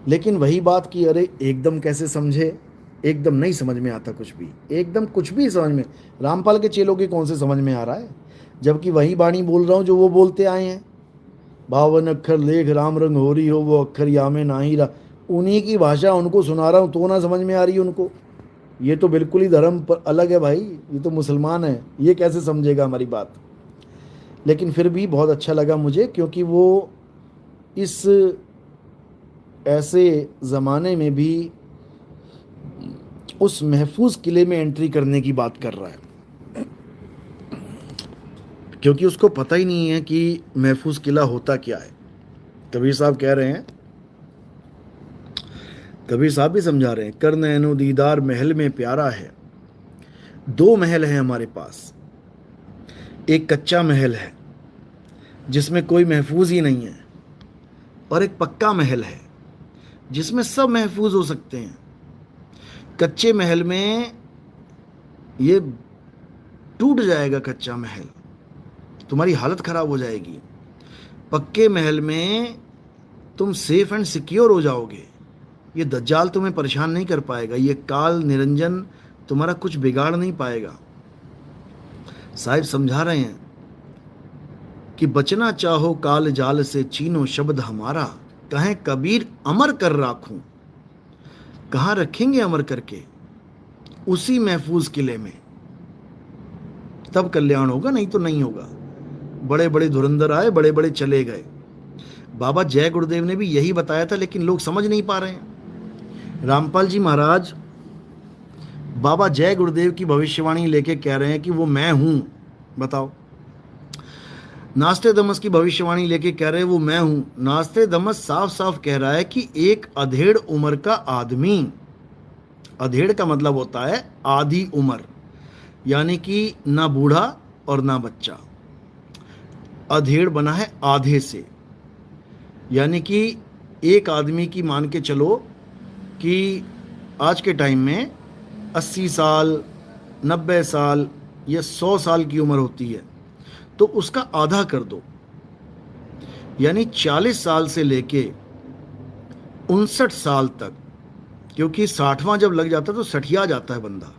S1: लेकिन वही बात कि अरे एकदम कैसे समझे? एकदम नहीं समझ में आता कुछ भी, एकदम कुछ भी समझ में। रामपाल के चेलों के कौन से समझ में आ रहा है? जबकि वही बाणी बोल रहा हूँ जो वो बोलते आए हैं। 52 अक्षर लेख राम रंग हो रही हो, वो अक्षर या में ना ही रहा। उन्हीं की भाषा उनको सुना रहा हूँ, तो ना समझ में आ रही है उनको। ये तो बिल्कुल ही धर्म पर अलग है भाई, ये तो मुसलमान है, ये कैसे समझेगा हमारी बात। लेकिन फिर भी बहुत अच्छा लगा मुझे, क्योंकि वो इस ऐसे ज़माने में भी उस महफूज किले में एंट्री करने की बात कर रहा है, क्योंकि उसको पता ही नहीं है कि महफूज किला होता क्या है। कबीर साहब कह रहे हैं, कबीर साहब भी समझा रहे हैं, कर नैनो दीदार महल में प्यारा है। दो महल हैं हमारे पास, एक कच्चा महल है जिसमें कोई महफूज ही नहीं है, और एक पक्का महल है जिसमें सब महफूज हो सकते हैं। कच्चे महल में ये टूट जाएगा, कच्चा महल तुम्हारी हालत खराब हो जाएगी। पक्के महल में तुम सेफ एंड सिक्योर हो जाओगे, ये दज्जाल तुम्हें परेशान नहीं कर पाएगा, ये काल निरंजन तुम्हारा कुछ बिगाड़ नहीं पाएगा। साहिब समझा रहे हैं कि बचना चाहो काल जाल से चीनो शब्द हमारा, कहें कबीर अमर कर राखूं। कहाँ रखेंगे अमर करके? उसी महफूज किले में, तब कल्याण होगा, नहीं तो नहीं होगा। बड़े बड़े धुरंधर आए, बड़े बड़े चले गए। बाबा जय गुरुदेव ने भी यही बताया था, लेकिन लोग समझ नहीं पा रहे हैं। रामपाल जी महाराज बाबा जय गुरुदेव की भविष्यवाणी लेके कह रहे हैं कि वो मैं हूं। बताओ, नास्टेदमस की भविष्यवाणी लेके कह रहे हैं वो मैं हूं। नास्टेदमस साफ साफ कह रहा है कि एक अधेड़ उम्र का आदमी, अधेड़ का मतलब होता है आधी उम्र, यानी कि ना बूढ़ा और ना बच्चा। अधेड़ बना है आधे से, यानी कि एक आदमी की मान के चलो कि आज के टाइम में 80 साल, 90 साल या 100 साल की उम्र होती है, तो उसका आधा कर दो, यानी 40 साल से लेके 59 साल तक, क्योंकि 60वां जब लग जाता है तो सठिया जाता है बंदा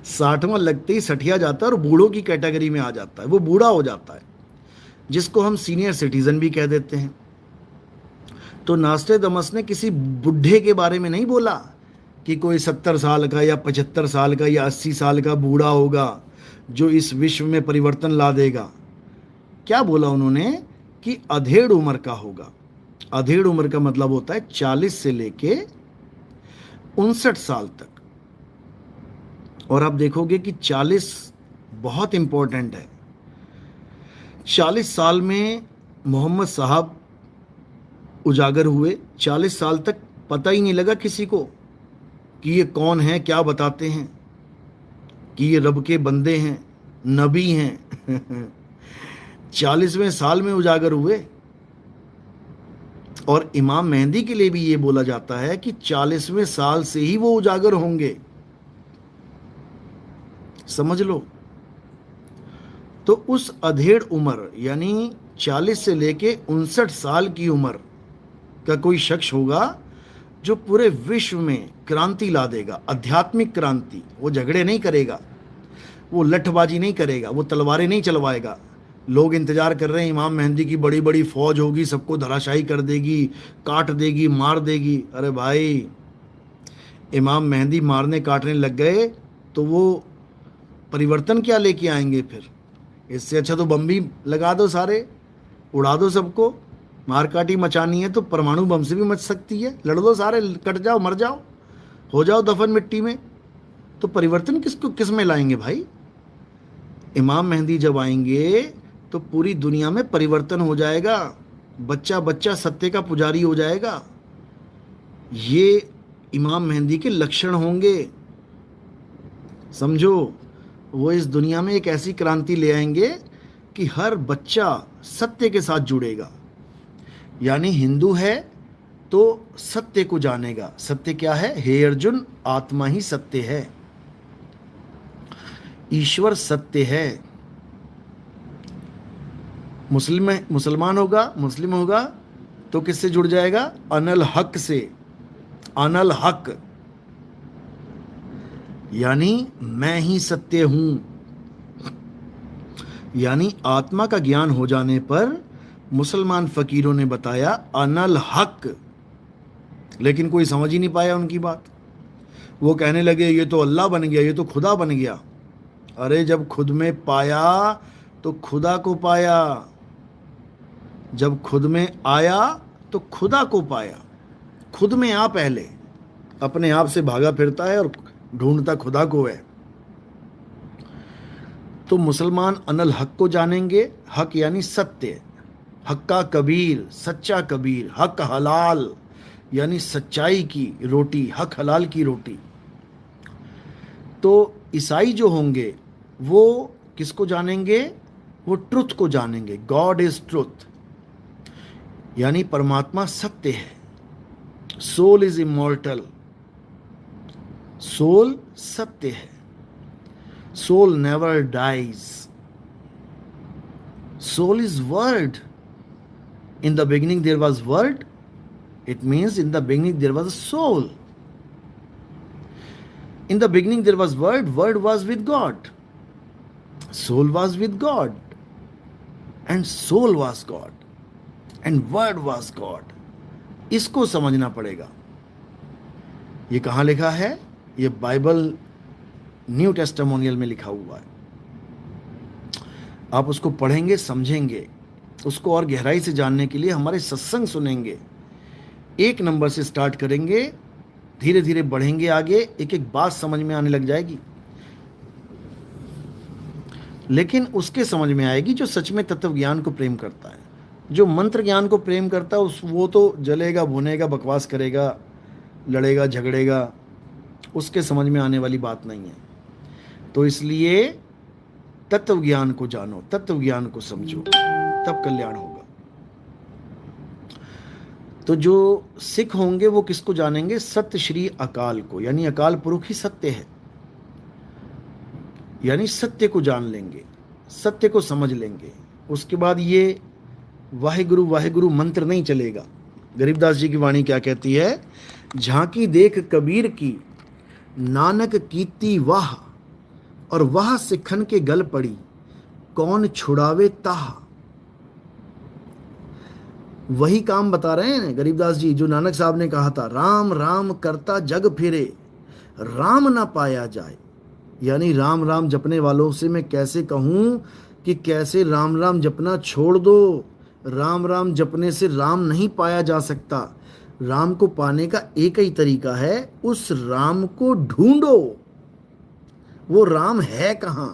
S1: 60वां लगते ही सठिया जाता है और बूढ़ों की कैटेगरी में आ जाता है, वो बूढ़ा हो जाता है, जिसको हम सीनियर सिटीजन भी कह देते हैं। तो नास्टेदमस ने किसी बुढ़े के बारे में नहीं बोला कि कोई 70 साल का या 75 साल का या 80 साल का बूढ़ा होगा जो इस विश्व में परिवर्तन ला देगा। क्या बोला उन्होंने कि अधेड़ उम्र का होगा। अधेड़ उम्र का मतलब होता है 40 से लेके 59 साल तक। और आप देखोगे कि 40 बहुत इंपॉर्टेंट है। 40 साल में मोहम्मद साहब उजागर हुए। 40 साल तक पता ही नहीं लगा किसी को कि ये कौन है, क्या बताते हैं, कि ये रब के बंदे हैं, नबी हैं 40वें साल में उजागर हुए। और इमाम मेहंदी के लिए भी ये बोला जाता है कि 40वें साल से ही वो उजागर होंगे। समझ लो। तो उस अधेड़ उम्र यानी 40 से लेके 59 साल की उम्र का कोई शख्स होगा जो पूरे विश्व में क्रांति ला देगा, आध्यात्मिक क्रांति। वो झगड़े नहीं करेगा, वो लठबाजी नहीं करेगा, वो तलवारें नहीं चलवाएगा। लोग इंतजार कर रहे हैं इमाम मेहंदी की बड़ी बड़ी फौज होगी, सबको धराशायी कर देगी, काट देगी, मार देगी। अरे भाई, इमाम मेहंदी मारने काटने लग गए तो वो परिवर्तन क्या लेके आएंगे फिर? इससे अच्छा तो बम भी लगा दो, सारे उड़ा दो सबको। मारकाटी मचानी है तो परमाणु बम से भी मच सकती है, लड़ दो सारे, कट जाओ, मर जाओ, हो जाओ दफन मिट्टी में। तो परिवर्तन किस में लाएंगे भाई? इमाम मेहंदी जब आएंगे तो पूरी दुनिया में परिवर्तन हो जाएगा, बच्चा बच्चा सत्य का पुजारी हो जाएगा। ये इमाम मेहंदी के लक्षण होंगे, समझो। वो इस दुनिया में एक ऐसी क्रांति ले आएंगे कि हर बच्चा सत्य के साथ जुड़ेगा। यानी हिंदू है तो सत्य को जानेगा। सत्य क्या है? हे अर्जुन, आत्मा ही सत्य है, ईश्वर सत्य है। मुसलमान होगा, मुस्लिम होगा तो किससे जुड़ जाएगा? अनल हक से। अनल हक यानी मैं ही सत्य हूं। यानी आत्मा का ज्ञान हो जाने पर मुसलमान फकीरों ने बताया अनल हक, लेकिन कोई समझ ही नहीं पाया उनकी बात। वो कहने लगे ये तो अल्लाह बन गया, ये तो खुदा बन गया। अरे जब खुद में पाया तो खुदा को पाया, जब खुद में आया तो खुदा को पाया। खुद में आ पहले, अपने आप से भागा फिरता है और ढूंढता खुदा को है। तो मुसलमान अनल हक को जानेंगे, हक यानी सत्य, हक्का कबीर, सच्चा कबीर, हक हलाल यानी सच्चाई की रोटी, हक हलाल की रोटी। तो ईसाई जो होंगे वो किसको जानेंगे? वो ट्रुथ को जानेंगे। गॉड इज ट्रुथ, यानी परमात्मा सत्य है। सोल इज इमॉर्टल, सोल सत्य है। Soul never dies. Soul is word. In the beginning there was word. It means in the beginning there was a soul. In the beginning there was word. Word was with God. Soul was with God. And soul was God. And word was God. इसको समझना पड़ेगा। ये कहाँ लिखा है? ये बाइबल न्यू टेस्टामोनियल में लिखा हुआ है। आप उसको पढ़ेंगे, समझेंगे, उसको और गहराई से जानने के लिए हमारे सत्संग सुनेंगे। एक नंबर से स्टार्ट करेंगे, धीरे धीरे बढ़ेंगे आगे, एक एक बात समझ में आने लग जाएगी। लेकिन उसके समझ में आएगी जो सच में तत्व ज्ञान को प्रेम करता है। जो मंत्र ज्ञान को प्रेम करता है वो तो जलेगा, भुनेगा, बकवास करेगा, लड़ेगा, झगड़ेगा, उसके समझ में आने वाली बात नहीं है। तो इसलिए तत्व ज्ञान को जानो, तत्व ज्ञान को समझो, तब कल्याण होगा। तो जो सिख होंगे वो किसको जानेंगे? सत्य श्री अकाल को, यानी अकाल पुरुष ही सत्य है, यानी सत्य को जान लेंगे, सत्य को समझ लेंगे। उसके बाद ये वाहिगुरु वाहिगुरु मंत्र नहीं चलेगा। गरीबदास जी की वाणी क्या कहती है? झांकी देख कबीर की, नानक कीती वाह, और वह सिखन के गल पड़ी, कौन छुड़ावे ताह। वही काम बता रहे हैं गरीबदास जी जो नानक साहब ने कहा था, राम राम करता जग फिरे, राम ना पाया जाए। यानी राम राम जपने वालों से मैं कैसे कहूं कि कैसे राम राम जपना छोड़ दो। राम राम जपने से राम नहीं पाया जा सकता। राम को पाने का एक ही तरीका है, उस राम को ढूंढो। वो राम है कहां?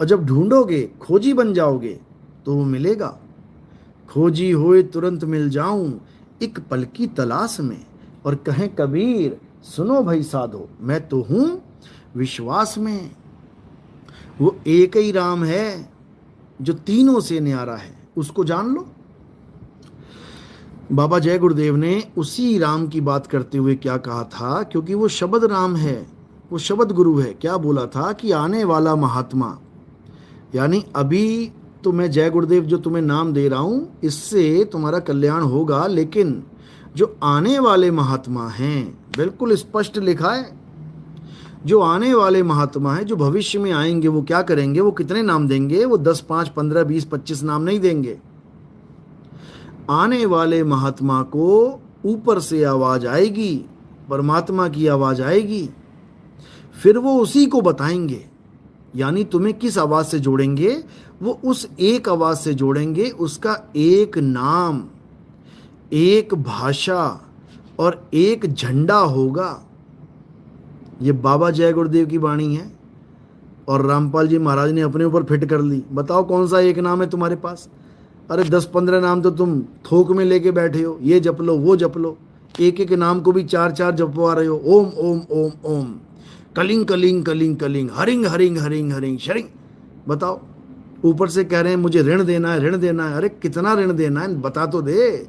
S1: और जब ढूंढोगे, खोजी बन जाओगे, तो वो मिलेगा। खोजी होए तुरंत मिल जाऊं, एक पल की तलाश में। और कहें कबीर, सुनो भाई साधो, मैं तो हूं विश्वास में। वो एक ही राम है जो तीनों से न्यारा है, उसको जान लो। बाबा जय गुरुदेव ने उसी राम की बात करते हुए क्या कहा था? क्योंकि वो शब्द राम है, वो शब्द गुरु है। क्या बोला था कि आने वाला महात्मा, यानी अभी तो मैं जय गुरुदेव जो तुम्हें नाम दे रहा हूं, इससे तुम्हारा कल्याण होगा, लेकिन जो आने वाले महात्मा हैं, बिल्कुल स्पष्ट लिखा है, जो आने वाले महात्मा हैं, जो भविष्य में आएंगे, वो क्या करेंगे? वो कितने नाम देंगे? वो 10, 5, 15, 20, 25 नाम नहीं देंगे। आने वाले महात्मा को ऊपर से आवाज आएगी, परमात्मा की आवाज आएगी, फिर वो उसी को बताएंगे। यानी तुम्हें किस आवाज से जोड़ेंगे? वो उस एक आवाज से जोड़ेंगे, उसका एक नाम, एक भाषा और एक झंडा होगा। ये बाबा जय गुरुदेव की वाणी है और रामपाल जी महाराज ने अपने ऊपर फिट कर ली। बताओ कौन सा एक नाम है तुम्हारे पास? अरे 10-15 नाम तो तुम थोक में लेके बैठे हो, ये जप लो, वो जप लो। एक एक नाम को भी 4-4 जपवा रहे हो। ओम ओम ओम ओम, कलिंग कलिंग कलिंग कलिंग, हरिंग हरिंग हरिंग हरिंग शरिंग। बताओ, ऊपर से कह रहे हैं मुझे ऋण देना है, ऋण देना है। अरे कितना ऋण देना है बता तो दे।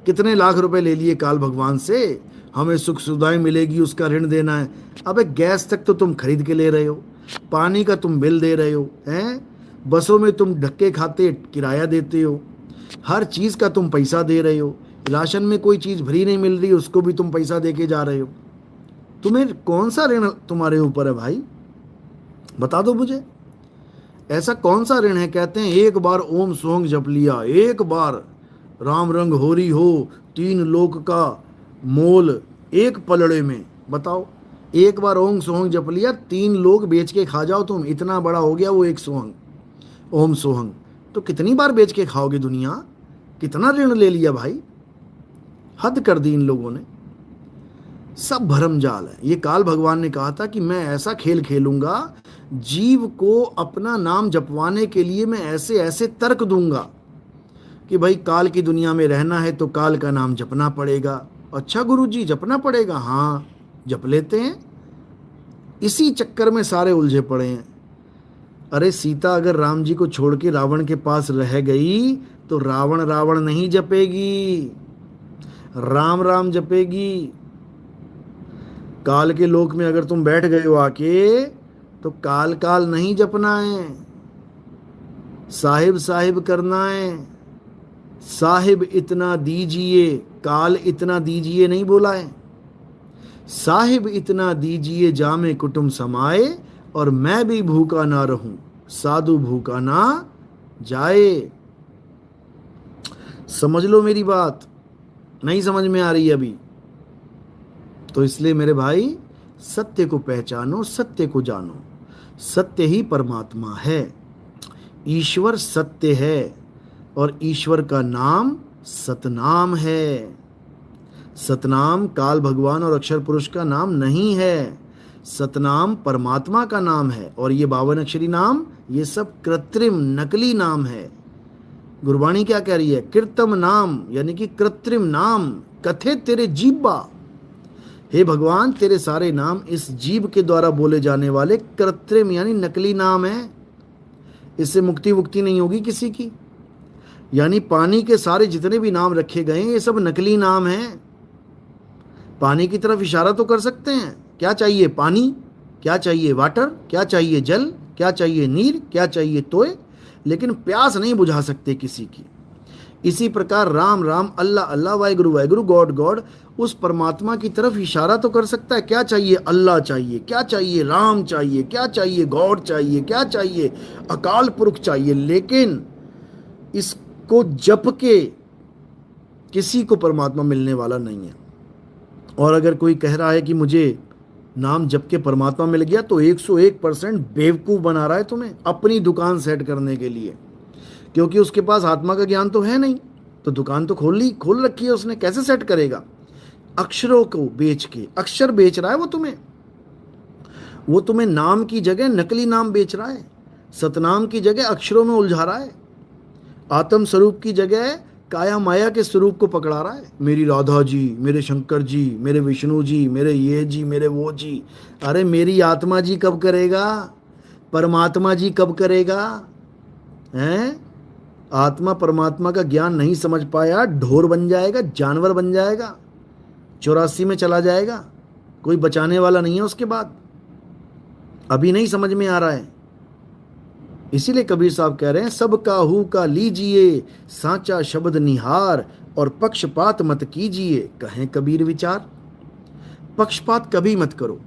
S1: कितने लाख रुपए ले लिए काल भगवान से, हमें सुख सुविधाएं मिलेगी उसका ऋण देना है। अबे गैस तक तो तुम खरीद के ले रहे हो, पानी का तुम बिल दे रहे हो, हैं? बसों में तुम धक्के खाते किराया देते हो, हर चीज़ का तुम पैसा दे रहे हो। राशन में कोई चीज़ भरी नहीं मिल रही, उसको भी तुम पैसा दे के जा रहे हो। तुम्हें कौन सा ऋण तुम्हारे ऊपर है भाई? बता दो मुझे, ऐसा कौन सा ऋण है? कहते हैं एक बार ओम सोंग जप लिया, एक बार राम रंग होरी हो, 3 लोक का मोल एक पलड़े में। बताओ, एक बार ओम सोहंग जप लिया, 3 लोग बेच के खा जाओ तुम, इतना बड़ा हो गया वो एक सोहंग, ओम सोहंग। तो कितनी बार बेच के खाओगे दुनिया? कितना ऋण ले लिया भाई, हद कर दी इन लोगों ने। सब भरम जाल है। ये काल भगवान ने कहा था कि मैं ऐसा खेल खेलूंगा, जीव को अपना नाम जपवाने के लिए मैं ऐसे ऐसे तर्क दूंगा कि भाई काल की दुनिया में रहना है तो काल का नाम जपना पड़ेगा। अच्छा गुरुजी, जपना पड़ेगा? हाँ, जप लेते हैं। इसी चक्कर में सारे उलझे पड़े हैं। अरे सीता अगर राम जी को छोड़ के रावण के पास रह गई तो रावण रावण नहीं जपेगी, राम राम जपेगी। काल के लोक में अगर तुम बैठ गए हो आके तो काल काल नहीं जपना है, साहिब साहिब करना है। साहिब इतना दीजिए, काल इतना दीजिए नहीं बोला है। साहिब इतना दीजिए जामे कुटुम समाए, और मैं भी भूखा ना रहूं, साधु भूखा ना जाए। समझ लो मेरी बात, नहीं समझ में आ रही अभी? तो इसलिए मेरे भाई, सत्य को पहचानो, सत्य को जानो। सत्य ही परमात्मा है, ईश्वर सत्य है, और ईश्वर का नाम सतनाम है। सतनाम काल भगवान और अक्षर पुरुष का नाम नहीं है, सतनाम परमात्मा का नाम है। और ये 52 अक्षरी नाम, ये सब कृत्रिम नकली नाम है। गुरबाणी क्या कह रही है? कृत्रिम नाम, यानी कि कृत्रिम नाम, कथे तेरे जीवा। हे भगवान, तेरे सारे नाम इस जीव के द्वारा बोले जाने वाले कृत्रिम यानी नकली नाम है। इससे मुक्ति वुक्ति नहीं होगी किसी की। यानी पानी के सारे जितने भी नाम रखे गए हैं ये सब नकली नाम हैं। पानी की तरफ इशारा तो कर सकते हैं, क्या चाहिए पानी, क्या चाहिए वाटर, क्या चाहिए जल, क्या चाहिए नीर, क्या चाहिए तोय, लेकिन प्यास नहीं बुझा सकते किसी की। इसी प्रकार राम राम, अल्लाह अल्लाह, वाहिगुरु वाहिगुरु, गॉड गॉड, उस परमात्मा की तरफ इशारा तो कर सकता है। क्या चाहिए? अल्लाह चाहिए, क्या चाहिए? राम चाहिए, क्या चाहिए? गॉड चाहिए, क्या चाहिए? अकाल पुरख चाहिए। लेकिन इसको जप के किसी को परमात्मा मिलने वाला नहीं है। और अगर कोई कह रहा है कि मुझे नाम जप के परमात्मा मिल गया, तो 101% बेवकूफ़ बना रहा है तुम्हें अपनी दुकान सेट करने के लिए, क्योंकि उसके पास आत्मा का ज्ञान तो है नहीं। तो दुकान तो खोल रखी है उसने, कैसे सेट करेगा? अक्षरों को बेच के, अक्षर बेच रहा है वो तुम्हें नाम की जगह नकली नाम बेच रहा है, सतनाम की जगह अक्षरों में उलझा रहा है, आत्म स्वरूप की जगह काया माया के स्वरूप को पकड़ा रहा है। मेरी राधा जी, मेरे शंकर जी, मेरे विष्णु जी, मेरे ये जी, मेरे वो जी। अरे मेरी आत्मा जी कब करेगा? परमात्मा जी कब करेगा? हैं? आत्मा परमात्मा का ज्ञान नहीं समझ पाया, ढोर बन जाएगा, जानवर बन जाएगा, 84 में चला जाएगा, कोई बचाने वाला नहीं है उसके बाद। अभी नहीं समझ में आ रहा है। इसीलिए कबीर साहब कह रहे हैं, सब काहू का लीजिए सांचा शब्द निहार, और पक्षपात मत कीजिए, कहें कबीर विचार। पक्षपात कभी मत करो।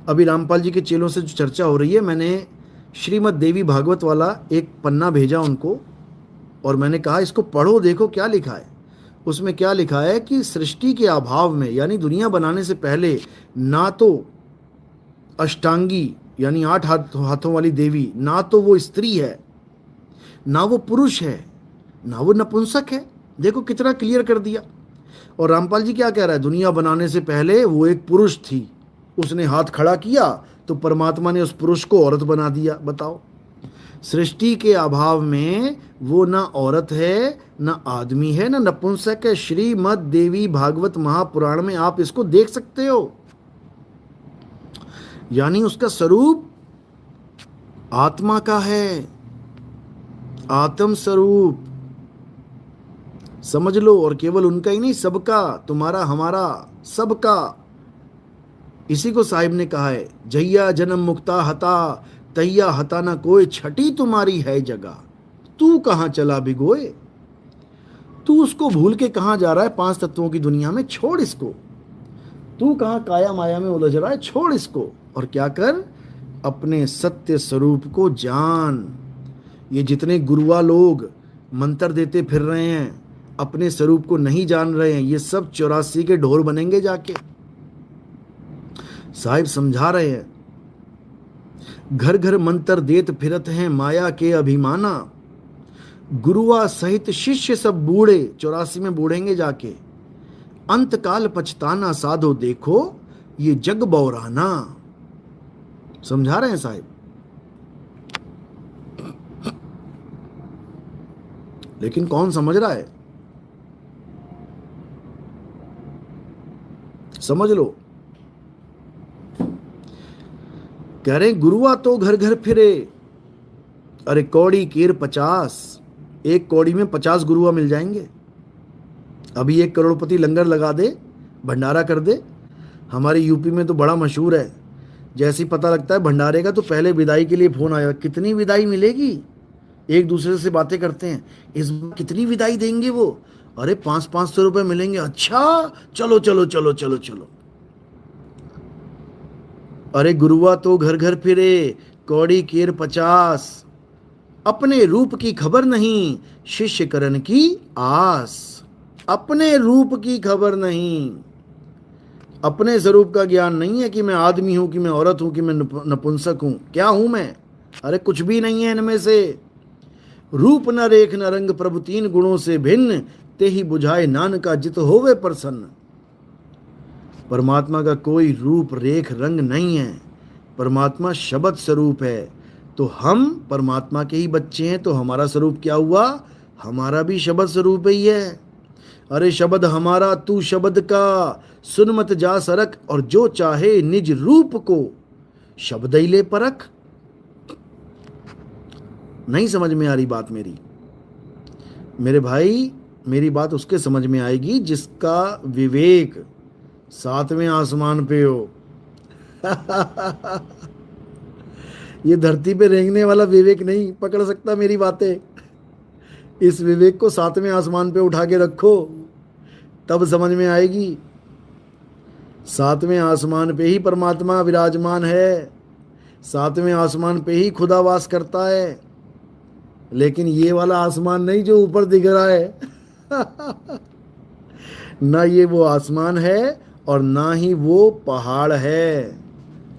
S1: अभी रामपाल जी के चेलों से जो चर्चा हो रही है, मैंने श्रीमद् देवी भागवत वाला एक पन्ना भेजा उनको, और मैंने कहा इसको पढ़ो, देखो क्या लिखा है। उसमें क्या लिखा है कि सृष्टि के अभाव में, यानी दुनिया बनाने से पहले, ना तो अष्टांगी यानी 8 हाथों वाली देवी, ना तो वो स्त्री है, ना वो पुरुष है, ना वो नपुंसक है। देखो कितना क्लियर कर दिया। और रामपाल जी क्या कह रहा है? दुनिया बनाने से पहले वो एक पुरुष थी, उसने हाथ खड़ा किया तो परमात्मा ने उस पुरुष को औरत बना दिया। बताओ, सृष्टि के अभाव में वो ना औरत है, ना आदमी है, ना नपुंसक है। श्रीमद् देवी भागवत महापुराण में आप इसको देख सकते हो। यानी उसका स्वरूप आत्मा का है, आत्म स्वरूप, समझ लो। और केवल उनका ही नहीं, सबका, तुम्हारा हमारा सबका। इसी को साहिब ने कहा है, जैया जन्म मुक्ता हता, तैया हता ना कोई, छठी तुम्हारी है जगह, तू कहां चला भिगोए। तू उसको भूल के कहां जा रहा है? 5 तत्वों की दुनिया में, छोड़ इसको। तू कहां काया माया में उलझ रहा है? छोड़ इसको, और क्या कर? अपने सत्य स्वरूप को जान। ये जितने गुरुआ लोग मंत्र देते फिर रहे हैं, अपने स्वरूप को नहीं जान रहे हैं, ये सब 84 के ढोर बनेंगे जाके। साहिब समझा रहे हैं, घर घर मंत्र देत फिरत हैं माया के अभिमाना, गुरुआ सहित शिष्य सब बूढ़े, 84 में बूढ़ेंगे जाके, अंत काल पछताना साधो देखो ये जग बौराना। समझा रहे हैं साहिब। लेकिन कौन समझ रहा है? समझ लो। कह रहे गुरुआ तो घर घर फिरे, अरे कौड़ी कीर 50, एक कौड़ी में 50 गुरुआ मिल जाएंगे। अभी एक करोड़पति लंगर लगा दे, भंडारा कर दे। हमारे यूपी में तो बड़ा मशहूर है, जैसे ही पता लगता है भंडारे का तो पहले विदाई के लिए फोन आया, कितनी विदाई मिलेगी। एक दूसरे से बातें करते हैं, इस कितनी विदाई देंगे वो, अरे 500-500 रुपए मिलेंगे, अच्छा चलो चलो चलो चलो चलो। अरे गुरुआ तो घर घर फिरे, कौड़ी केर 50, अपने रूप की खबर नहीं, शिष्य करण की आस। अपने रूप की खबर नहीं, अपने स्वरूप का ज्ञान नहीं है कि मैं आदमी हूं, कि मैं औरत हूं, कि मैं नपुंसक हूं, क्या हूं मैं? अरे कुछ भी नहीं है इनमें से। रूप न रेख न रंग प्रभु तीन गुणों से भिन्न, ते ही बुझाए नानका जित होवे प्रसन्न। परमात्मा का कोई रूप रेख रंग नहीं है, परमात्मा शब्द स्वरूप है। तो हम परमात्मा के ही बच्चे हैं, तो हमारा स्वरूप क्या हुआ? हमारा भी शब्द स्वरूप ही है। अरे शब्द हमारा तू शब्द का, सुन मत जा सरक, और जो चाहे निज रूप को शब्द ही ले परख। नहीं समझ में आ रही बात मेरी? मेरे भाई, मेरी बात उसके समझ में आएगी जिसका विवेक 7वें आसमान पे हो। ये धरती पे रेंगने वाला विवेक नहीं पकड़ सकता मेरी बातें। इस विवेक को 7वें आसमान पे उठा के रखो, तब समझ में आएगी। 7वें आसमान पे ही परमात्मा विराजमान है, 7वें आसमान पे ही खुदा वास करता है। लेकिन ये वाला आसमान नहीं जो ऊपर दिख रहा है। ना ये वो आसमान है और ना ही वो पहाड़ है।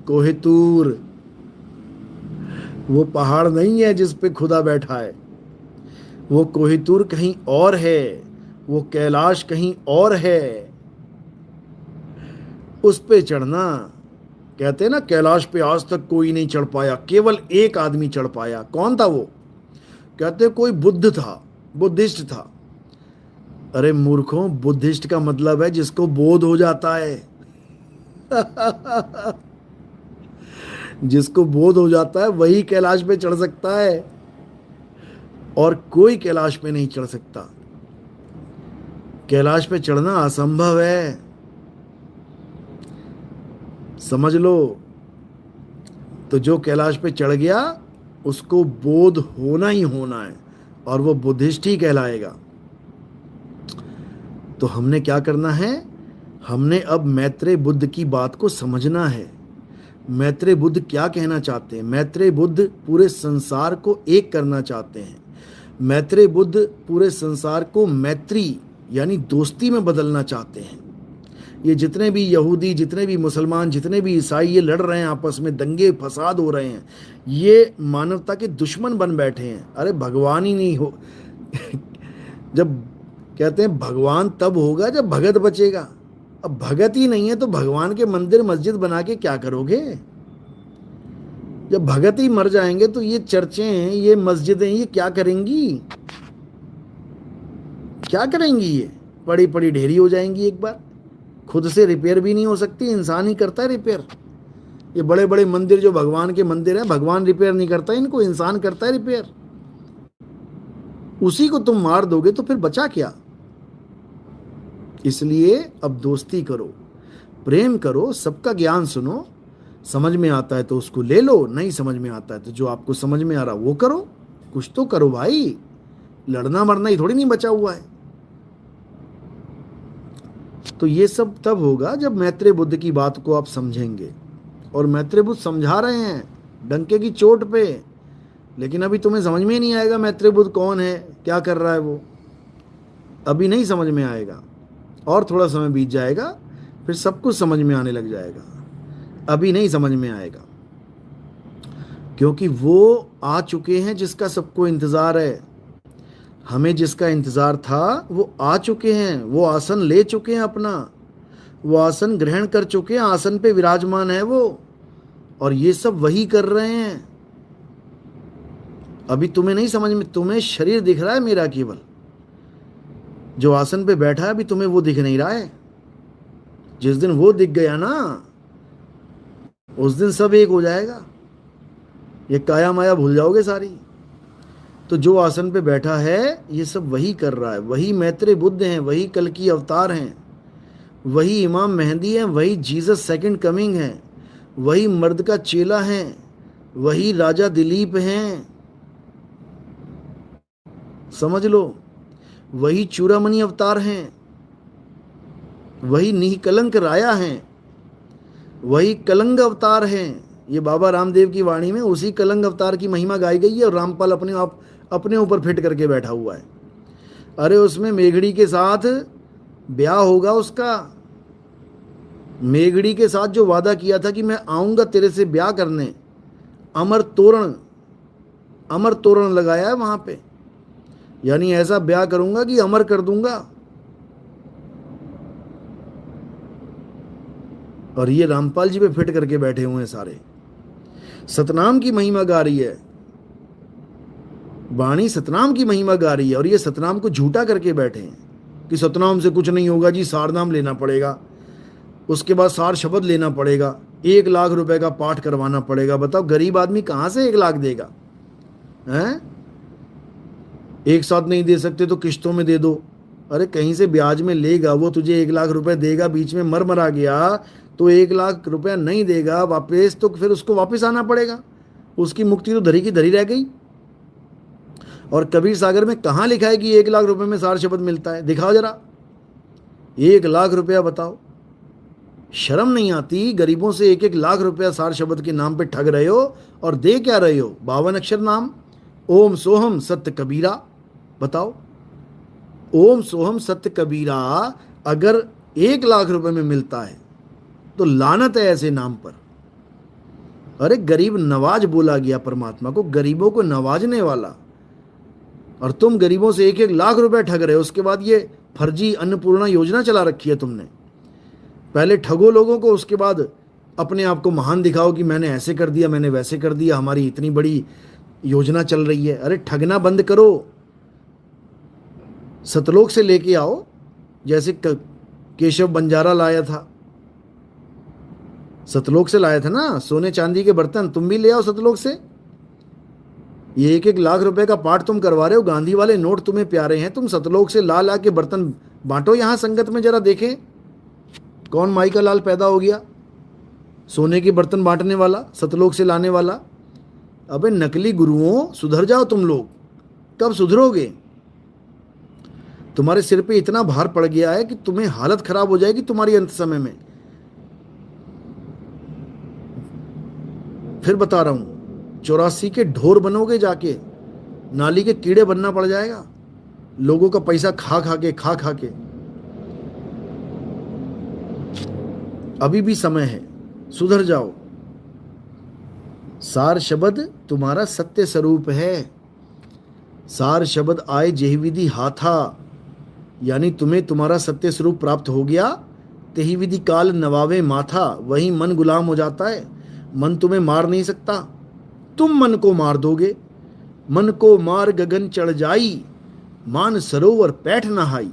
S1: कोहितूर वो पहाड़ नहीं है जिस पे खुदा बैठा है, वो कोहितूर कहीं और है, वो कैलाश कहीं और है। उस पे चढ़ना, कहते हैं ना कैलाश पे आज तक कोई नहीं चढ़ पाया, केवल एक आदमी चढ़ पाया। कौन था वो? कहते कोई बुद्ध था, बुद्धिस्ट था। अरे मूर्खों, बुद्धिस्ट का मतलब है जिसको बोध हो जाता है। जिसको बोध हो जाता है वही कैलाश पे चढ़ सकता है, और कोई कैलाश पे नहीं चढ़ सकता। कैलाश पे चढ़ना असंभव है, समझ लो। तो जो कैलाश पे चढ़ गया उसको बोध होना ही होना है, और वो बुद्धिस्ट ही कहलाएगा। तो हमने क्या करना है? हमने अब मैत्रेय बुद्ध की बात को समझना है। मैत्रेय बुद्ध क्या कहना चाहते हैं? मैत्रेय बुद्ध पूरे संसार को एक करना चाहते हैं। मैत्रेय बुद्ध पूरे संसार को मैत्री यानी दोस्ती में बदलना चाहते हैं। ये जितने भी यहूदी, जितने भी मुसलमान, जितने भी ईसाई ये लड़ रहे हैं, आपस में दंगे फसाद हो रहे हैं, ये मानवता के दुश्मन बन बैठे हैं। अरे भगवान ही नहीं हो। जब कहते हैं भगवान तब होगा जब भगत बचेगा। अब भगत ही नहीं है तो भगवान के मंदिर मस्जिद बना के क्या करोगे? जब भगत ही मर जाएंगे तो ये चर्चें, ये मस्जिदें, ये क्या करेंगी? क्या करेंगी? ये पड़ी पड़ी ढेरी हो जाएंगी। एक बार खुद से रिपेयर भी नहीं हो सकती, इंसान ही करता है रिपेयर। ये बड़े बड़े मंदिर जो भगवान के मंदिर हैं, भगवान रिपेयर नहीं करता इनको, इंसान करता है रिपेयर। उसी को तुम मार दोगे तो फिर बचा क्या? इसलिए अब दोस्ती करो, प्रेम करो, सबका ज्ञान सुनो। समझ में आता है तो उसको ले लो, नहीं समझ में आता है तो जो आपको समझ में आ रहा वो करो। कुछ तो करो भाई, लड़ना मरना ही थोड़ी नहीं बचा हुआ है। तो ये सब तब होगा जब मैत्रेय बुद्ध की बात को आप समझेंगे। और मैत्रेय बुद्ध समझा रहे हैं डंके की चोट पे, लेकिन अभी तुम्हें समझ में ही नहीं आएगा मैत्रेय बुद्ध कौन है, क्या कर रहा है वो। अभी नहीं समझ में आएगा, और थोड़ा समय बीत जाएगा फिर सब कुछ समझ में आने लग जाएगा। अभी नहीं समझ में आएगा, क्योंकि वो आ चुके हैं जिसका सबको इंतज़ार है। हमें जिसका इंतज़ार था वो आ चुके हैं, वो आसन ले चुके हैं अपना, वो आसन ग्रहण कर चुके हैं, आसन पे विराजमान है वो, और ये सब वही कर रहे हैं। अभी तुम्हें नहीं समझ में, तुम्हें शरीर दिख रहा है मेरा केवल, जो आसन पे बैठा है अभी तुम्हें वो दिख नहीं रहा है। जिस दिन वो दिख गया ना, उस दिन सब एक हो जाएगा, ये काया माया भूल जाओगे सारी। तो जो आसन पे बैठा है ये सब वही कर रहा है, वही मैत्रेय बुद्ध हैं, वही कल की अवतार हैं, वही इमाम मेहंदी हैं, वही जीसस सेकंड कमिंग हैं, वही मर्द का चेला हैं, वही राजा दिलीप हैं, समझ लो, वही चूड़ामणि अवतार हैं, वही निकलंक राया हैं, वही कलंग अवतार हैं। ये बाबा रामदेव की वाणी में उसी कलंग अवतार की महिमा गाई गई है, और रामपाल अपने ऊपर फिट करके बैठा हुआ है। अरे उसमें मेघड़ी के साथ ब्याह होगा उसका, मेघड़ी के साथ जो वादा किया था कि मैं आऊंगा तेरे से ब्याह करने, अमर तोरण लगाया है वहां पे, यानी ऐसा ब्याह करूंगा कि अमर कर दूंगा। और ये रामपाल जी पे फिट करके बैठे हुए हैं सारे, सतनाम की महिमा गा रही है वाणी, सतनाम की महिमा गा रही है, और ये सतनाम को झूठा करके बैठे हैं कि सतनाम से कुछ नहीं होगा जी, सारनाम लेना पड़ेगा, उसके बाद सार शब्द लेना पड़ेगा, 1 लाख रुपए का पाठ करवाना पड़ेगा। बताओ गरीब आदमी कहाँ से 1 लाख देगा? हैं? एक साथ नहीं दे सकते तो किश्तों में दे दो। अरे कहीं से ब्याज में लेगा, वो तुझे 1 लाख रुपए देगा, बीच में मर गया तो 1 लाख रुपया नहीं देगा वापस, तो फिर उसको वापस आना पड़ेगा, उसकी मुक्ति तो धरी की धरी रह गई। और कबीर सागर में कहाँ लिखा है कि 1 लाख रुपए में सार शब्द मिलता है? दिखाओ जरा, 1 लाख रुपया, बताओ, शर्म नहीं आती? गरीबों से 1-1 लाख रुपया सार शब्द के नाम पे ठग रहे हो, और दे क्या रहे हो? 52 अक्षर नाम, ओम सोहम सत्य कबीरा। बताओ, ओम सोहम सत्य कबीरा अगर 1 लाख रुपए में मिलता है तो लानत है ऐसे नाम पर। अरे गरीब नवाज बोला गया परमात्मा को, गरीबों को नवाजने वाला, और तुम गरीबों से 1-1 लाख रुपए ठग रहे हो। उसके बाद ये फर्जी अन्नपूर्णा योजना चला रखी है तुमने। पहले ठगो लोगों को, उसके बाद अपने आप को महान दिखाओ कि मैंने ऐसे कर दिया, मैंने वैसे कर दिया, हमारी इतनी बड़ी योजना चल रही है। अरे ठगना बंद करो, सतलोक से लेके आओ, जैसे केशव बंजारा लाया था, सतलोक से लाया था ना सोने चांदी के बर्तन, तुम भी ले आओ सतलोक से। ये 1-1 लाख रुपए का पाठ तुम करवा रहे हो, गांधी वाले नोट तुम्हें प्यारे हैं, तुम सतलोक से ला ला के बर्तन बांटो यहाँ संगत में, जरा देखें कौन माई का लाल पैदा हो गया सोने के बर्तन बांटने वाला, सतलोक से लाने वाला। अबे नकली गुरुओं, सुधर जाओ तुम लोग, कब सुधरोगे? तुम्हारे सिर पे इतना भार पड़ गया है कि तुम्हें हालत खराब हो जाएगी तुम्हारी अंत समय में। फिर बता रहा हूं, 84 के ढोर बनोगे, जाके नाली के कीड़े बनना पड़ जाएगा, लोगों का पैसा खा खा के। अभी भी समय है, सुधर जाओ। सार शब्द तुम्हारा सत्य स्वरूप है। सार शब्द आए जेहि विधि हाथा, यानी तुम्हें तुम्हारा सत्य स्वरूप प्राप्त हो गया। तेहि विधि काल नवावे माथा, वही मन गुलाम हो जाता है। मन तुम्हें मार नहीं सकता, तुम मन को मार दोगे। मन को मार गगन चढ़ जाई, मान सरोवर पैठ नहाई।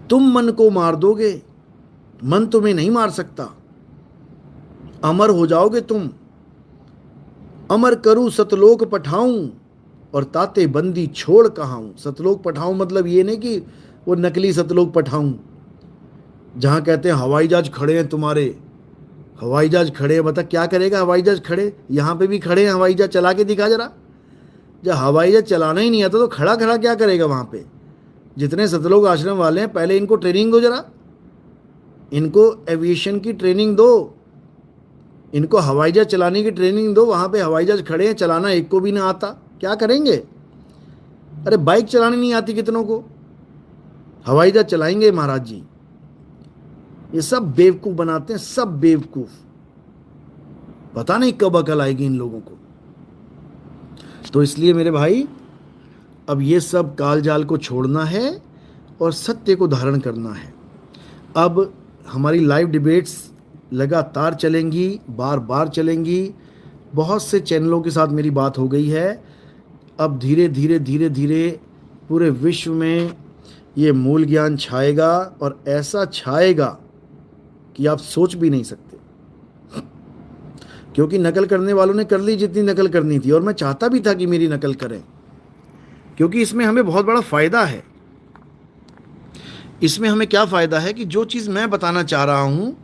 S1: तुम मन को मार दोगे, मन तुम्हें नहीं मार सकता। अमर हो जाओगे तुम। अमर करूं सतलोक पठाऊं, और ताते बंदी छोड़ कहाऊं। सतलोक पठाऊं मतलब ये नहीं कि वो नकली सतलोक पठाऊं, जहां कहते हैं हवाई जहाज खड़े हैं तुम्हारे, हवाई जहाज खड़े हैं। बता क्या करेगा हवाई जहाज खड़े? यहाँ पे भी खड़े हैं, हवाई जहाज चला के दिखा जरा। जब हवाई जहाज चलाना ही नहीं आता तो खड़ा खड़ा क्या करेगा वहाँ पे? जितने सतलोक आश्रम वाले हैं, पहले इनको ट्रेनिंग दो जरा, इनको एविएशन की ट्रेनिंग दो, इनको हवाई जहाज चलाने की ट्रेनिंग दो। वहाँ पे हवाई जहाज खड़े हैं, चलाना एक को भी ना आता, क्या करेंगे? अरे बाइक चलानी नहीं आती कितनों को, हवाई जहाज चलाएंगे महाराज जी। ये सब बेवकूफ बनाते हैं, सब बेवकूफ। पता नहीं कब अकल आएगी इन लोगों को। तो इसलिए मेरे भाई, अब ये सब काल जाल को छोड़ना है और सत्य को धारण करना है। अब हमारी लाइव डिबेट्स लगातार चलेंगी, बार बार चलेंगी। बहुत से चैनलों के साथ मेरी बात हो गई है। अब धीरे धीरे धीरे धीरे पूरे विश्व में ये मूल ज्ञान छाएगा, और ऐसा छाएगा कि आप सोच भी नहीं सकते। क्योंकि नकल करने वालों ने कर ली जितनी नकल करनी थी, और मैं चाहता भी था कि मेरी नकल करें, क्योंकि इसमें हमें बहुत बड़ा फ़ायदा है। इसमें हमें क्या फ़ायदा है कि जो चीज़ मैं बताना चाह रहा हूँ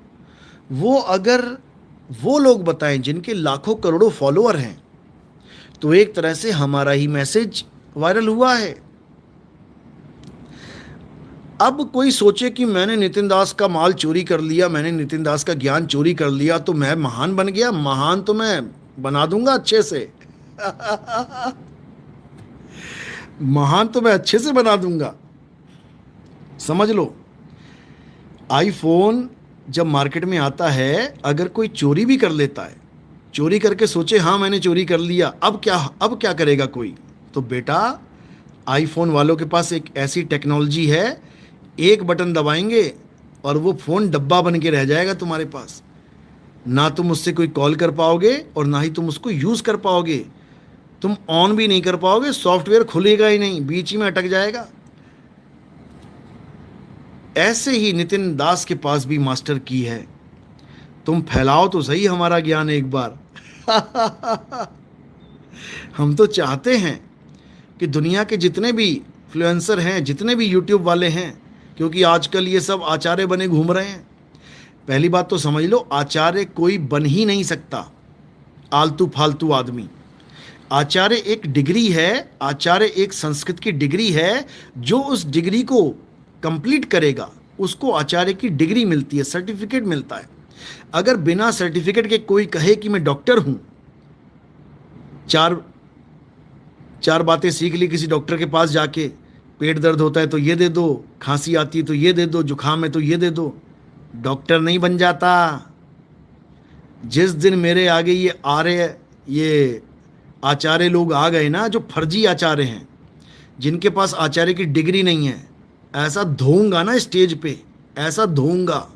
S1: वो अगर वो लोग बताएं जिनके लाखों करोड़ों फॉलोअर हैं, तो एक तरह से हमारा ही मैसेज वायरल हुआ है। अब कोई सोचे कि मैंने नितिन दास का माल चोरी कर लिया, मैंने नितिन दास का ज्ञान चोरी कर लिया, तो मैं महान बन गया। महान तो मैं बना दूंगा अच्छे से महान तो मैं अच्छे से बना दूंगा। समझ लो, आईफोन जब मार्केट में आता है, अगर कोई चोरी भी कर लेता है, चोरी करके सोचे हाँ मैंने चोरी कर लिया, अब क्या करेगा कोई? तो बेटा, आईफोन वालों के पास एक ऐसी टेक्नोलॉजी है, एक बटन दबाएंगे और वो फ़ोन डब्बा बन के रह जाएगा तुम्हारे पास। ना तुम उससे कोई कॉल कर पाओगे और ना ही तुम उसको यूज़ कर पाओगे। तुम ऑन भी नहीं कर पाओगे, सॉफ्टवेयर खुलेगा ही नहीं, बीच ही में अटक जाएगा। ऐसे ही नितिन दास के पास भी मास्टर की है। तुम फैलाओ तो सही हमारा ज्ञान एक बार हम तो चाहते हैं कि दुनिया के जितने भी इन्फ्लुएंसर हैं, जितने भी यूट्यूब वाले हैं, क्योंकि आजकल ये सब आचार्य बने घूम रहे हैं। पहली बात तो समझ लो, आचार्य कोई बन ही नहीं सकता, आलतू फालतू आदमी। आचार्य एक डिग्री है, आचार्य एक संस्कृत की डिग्री है। जो उस डिग्री को कंप्लीट करेगा उसको आचार्य की डिग्री मिलती है, सर्टिफिकेट मिलता है। अगर बिना सर्टिफिकेट के कोई कहे कि मैं डॉक्टर हूं, चार बातें सीख ली किसी डॉक्टर के पास जाके, पेट दर्द होता है तो ये दे दो, खांसी आती है तो ये दे दो, जुकाम है तो ये दे दो, डॉक्टर नहीं बन जाता। जिस दिन मेरे आगे ये आचार्य लोग आ गए ना, जो फर्जी आचार्य हैं, जिनके पास आचार्य की डिग्री नहीं है, ऐसा धोऊंगा ना स्टेज पे, ऐसा धोऊंगा,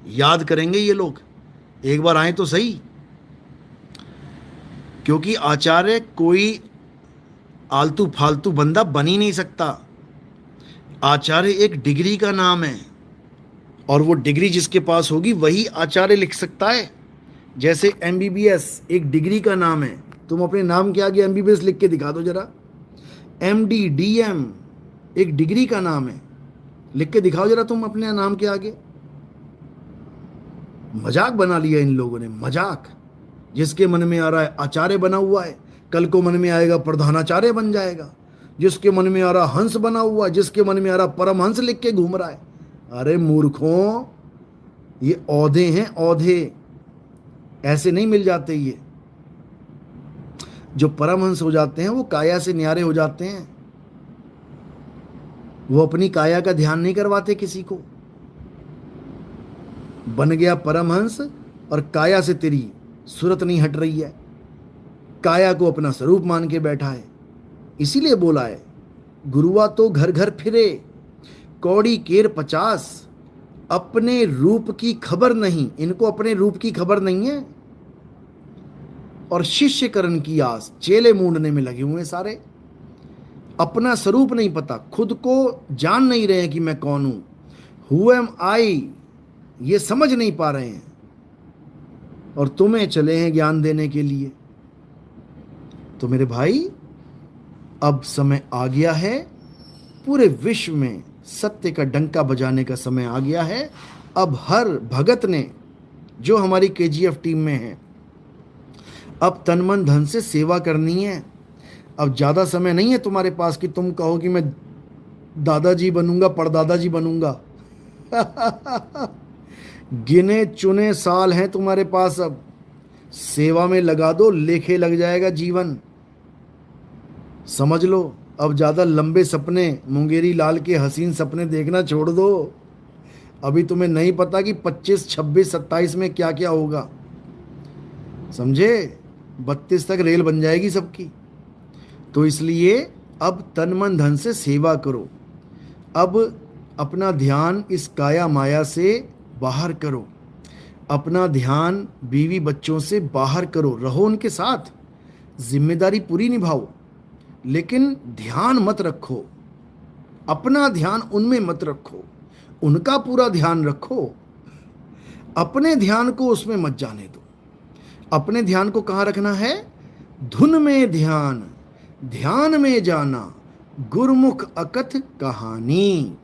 S1: याद करेंगे ये लोग। एक बार आए तो सही। क्योंकि आचार्य कोई आलतू फालतू बंदा बन ही नहीं सकता। आचार्य एक डिग्री का नाम है, और वो डिग्री जिसके पास होगी वही आचार्य लिख सकता है। जैसे MBBS एक डिग्री का नाम है। तुम अपने नाम के आगे MBBS लिख के दिखा दो जरा। MD DM एक डिग्री का नाम है, लिख के दिखाओ जरा तुम अपने नाम के आगे। मजाक बना लिया इन लोगों ने, मजाक। जिसके मन में आ रहा है आचार्य बना हुआ है, कल को मन में आएगा प्रधानाचार्य बन जाएगा। जिसके मन में आ रहा हंस बना हुआ, जिसके मन में आ रहा परमहंस लिख के घूम रहा है। अरे मूर्खों, ये औधे हैं, औधे। ऐसे नहीं मिल जाते। ये जो परमहंस हो जाते हैं वो काया से न्यारे हो जाते हैं। वो अपनी काया का ध्यान नहीं करवाते किसी को। बन गया परमहंस और काया से तेरी सूरत नहीं हट रही है, काया को अपना स्वरूप मान के बैठा है। इसीलिए बोला है, गुरुआ तो घर घर फिरे, कौड़ी केर 50, अपने रूप की खबर नहीं। इनको अपने रूप की खबर नहीं है, और शिष्यकरण की आस, चेले मूंढने में लगे हुए सारे। अपना स्वरूप नहीं पता, खुद को जान नहीं रहे कि मैं कौन हूं, हु एम आई, ये समझ नहीं पा रहे हैं। और तुम्हें चले हैं ज्ञान देने के लिए। तो मेरे भाई, अब समय आ गया है, पूरे विश्व में सत्य का डंका बजाने का समय आ गया है। अब हर भगत ने, जो हमारी KGF टीम में है, अब तन मन धन से सेवा करनी है। अब ज़्यादा समय नहीं है तुम्हारे पास कि तुम कहो कि मैं दादाजी बनूंगा, परदादाजी बनूंगा गिने चुने साल हैं तुम्हारे पास। अब सेवा में लगा दो, लेखे लग जाएगा जीवन। समझ लो, अब ज़्यादा लंबे सपने, मुंगेरी लाल के हसीन सपने देखना छोड़ दो। अभी तुम्हें नहीं पता कि 25, 26, 27 में क्या क्या होगा, समझे? 32 तक रेल बन जाएगी सबकी। तो इसलिए अब तन मन धन से सेवा करो। अब अपना ध्यान इस काया माया से बाहर करो, अपना ध्यान बीवी बच्चों से बाहर करो। रहो उनके साथ, जिम्मेदारी पूरी निभाओ, लेकिन ध्यान मत रखो, अपना ध्यान उनमें मत रखो, उनका पूरा ध्यान रखो, अपने ध्यान को उसमें मत जाने दो। अपने ध्यान को कहाँ रखना है? धुन में ध्यान, ध्यान में जाना, गुरमुख अकथ कहानी।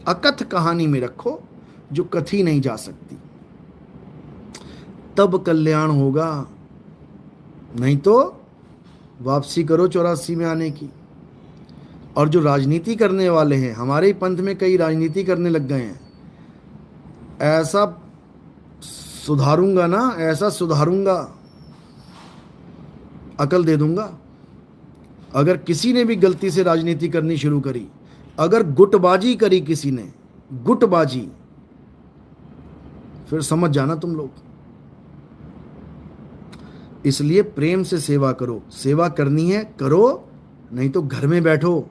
S1: अकथ कहानी में रखो जो कथी नहीं जा सकती, तब कल्याण होगा। नहीं तो वापसी करो 84 में आने की। और जो राजनीति करने वाले हैं, हमारे ही पंथ में कई राजनीति करने लग गए हैं, ऐसा सुधारूंगा ना, ऐसा सुधारूंगा, अकल दे दूंगा। अगर किसी ने भी गलती से राजनीति करनी शुरू करी, अगर गुटबाजी करी किसी ने, गुटबाजी, फिर समझ जाना तुम लोग। इसलिए प्रेम से सेवा करो। सेवा करनी है करो, नहीं तो घर में बैठो।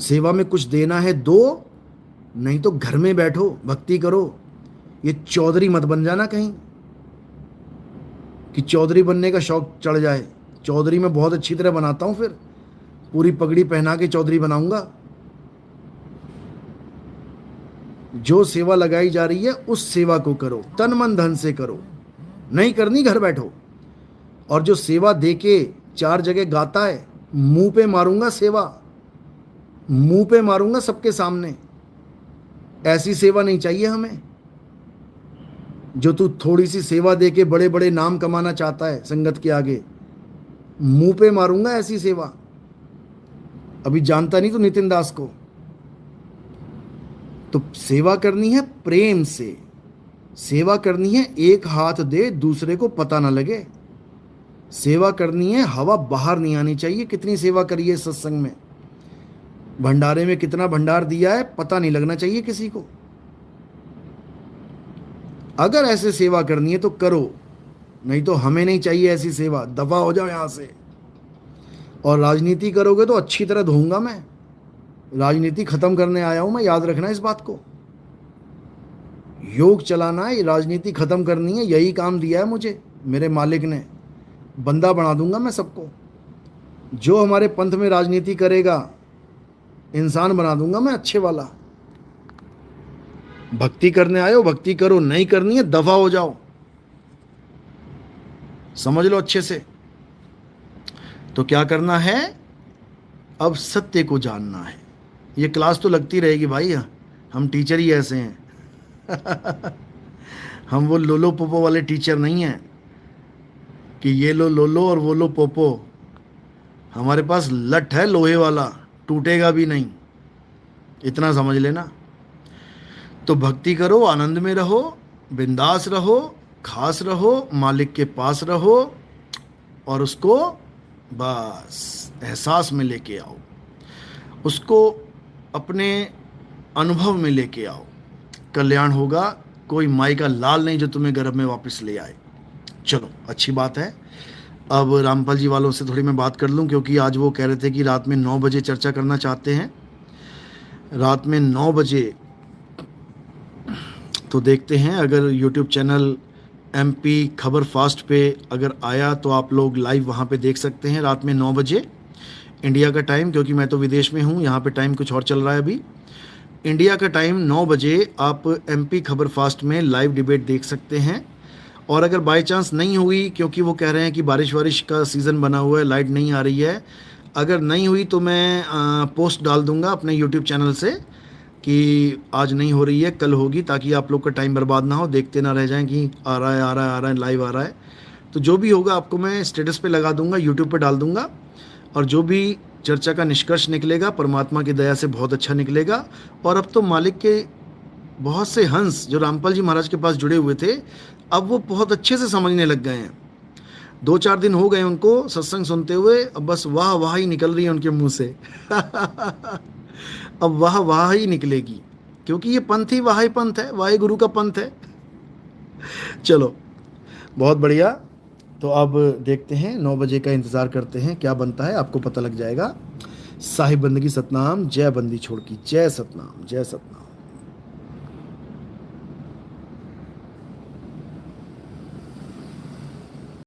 S1: सेवा में कुछ देना है दो, नहीं तो घर में बैठो, भक्ति करो। ये चौधरी मत बन जाना कहीं कि चौधरी बनने का शौक चढ़ जाए। चौधरी मैं बहुत अच्छी तरह बनाता हूं, फिर पूरी पगड़ी पहना के चौधरी बनाऊंगा। जो सेवा लगाई जा रही है उस सेवा को करो, तन मन धन से करो। नहीं करनी, घर बैठो। और जो सेवा देके 4 जगह गाता है, मुंह पे मारूंगा सेवा, मुंह पे मारूंगा सबके सामने। ऐसी सेवा नहीं चाहिए हमें। जो तू थोड़ी सी सेवा देके बड़े बड़े नाम कमाना चाहता है संगत के आगे, मुंह पे मारूंगा ऐसी सेवा। अभी जानता नहीं तू नितिन दास को। तो सेवा करनी है प्रेम से, सेवा करनी है एक हाथ दे दूसरे को पता ना लगे। सेवा करनी है, हवा बाहर नहीं आनी चाहिए। कितनी सेवा करी है सत्संग में, भंडारे में कितना भंडार दिया है पता नहीं लगना चाहिए किसी को। अगर ऐसे सेवा करनी है तो करो, नहीं तो हमें नहीं चाहिए ऐसी सेवा। दफा हो जाओ यहां से। और राजनीति करोगे तो अच्छी तरह धोऊंगा मैं। राजनीति खत्म करने आया हूं मैं, याद रखना इस बात को। योग चलाना है, राजनीति खत्म करनी है, यही काम दिया है मुझे मेरे मालिक ने। बंदा बना दूंगा मैं सबको। जो हमारे पंथ में राजनीति करेगा, इंसान बना दूंगा मैं अच्छे वाला। भक्ति करने आए हो भक्ति करो, नहीं करनी है दफा हो जाओ। समझ लो अच्छे से। तो क्या करना है? अब सत्य को जानना है। ये क्लास तो लगती रहेगी भाई, हम टीचर ही ऐसे हैं। हम वो लोलो पोपो वाले टीचर नहीं हैं कि ये लो लोलो और वो लो पोपो। हमारे पास लठ है लोहे वाला, टूटेगा भी नहीं, इतना समझ लेना। तो भक्ति करो, आनंद में रहो, बिंदास रहो, खास रहो, मालिक के पास रहो और उसको बस एहसास में लेके आओ, उसको अपने अनुभव में लेके आओ। कल्याण होगा। कोई माई का लाल नहीं जो तुम्हें गर्भ में वापस ले आए। चलो अच्छी बात है। अब रामपाल जी वालों से थोड़ी मैं बात कर लूं, क्योंकि आज वो कह रहे थे कि रात में 9 बजे चर्चा करना चाहते हैं। रात में 9 बजे तो देखते हैं, अगर यूट्यूब चैनल MP खबर फास्ट पे अगर आया तो आप लोग लाइव वहाँ पे देख सकते हैं रात में 9 बजे इंडिया का टाइम, क्योंकि मैं तो विदेश में हूँ, यहाँ पे टाइम कुछ और चल रहा है अभी। इंडिया का टाइम 9 बजे आप MP खबर फास्ट में लाइव डिबेट देख सकते हैं। और अगर बाय चांस नहीं हुई, क्योंकि वो कह रहे हैं कि बारिश वारिश का सीज़न बना हुआ है, लाइट नहीं आ रही है, अगर नहीं हुई तो मैं पोस्ट डाल दूंगा अपने यूट्यूब चैनल से कि आज नहीं हो रही है, कल होगी, ताकि आप लोग का टाइम बर्बाद ना हो, देखते ना रह जाएं कि आ रहा है आ रहा है आ रहा है, लाइव आ रहा है। तो जो भी होगा आपको मैं स्टेटस पे लगा दूंगा, यूट्यूब पे डाल दूंगा। और जो भी चर्चा का निष्कर्ष निकलेगा परमात्मा की दया से बहुत अच्छा निकलेगा। और अब तो मालिक के बहुत से हंस जो रामपाल जी महाराज के पास जुड़े हुए थे, अब वो बहुत अच्छे से समझने लग गए हैं। 2-4 दिन हो गए उनको सत्संग सुनते हुए, अब बस वाह वाह ही निकल रही है उनके मुंह से। अब वाह ही निकलेगी, क्योंकि ये पंथ ही वाह पंथ है, वाहे गुरु का पंथ है। चलो बहुत बढ़िया। तो अब देखते हैं, 9 बजे का इंतज़ार करते हैं, क्या बनता है आपको पता लग जाएगा। साहिब बंदगी सतनाम, जय बंदी छोड़ की, जय सतनाम, जय सतनाम।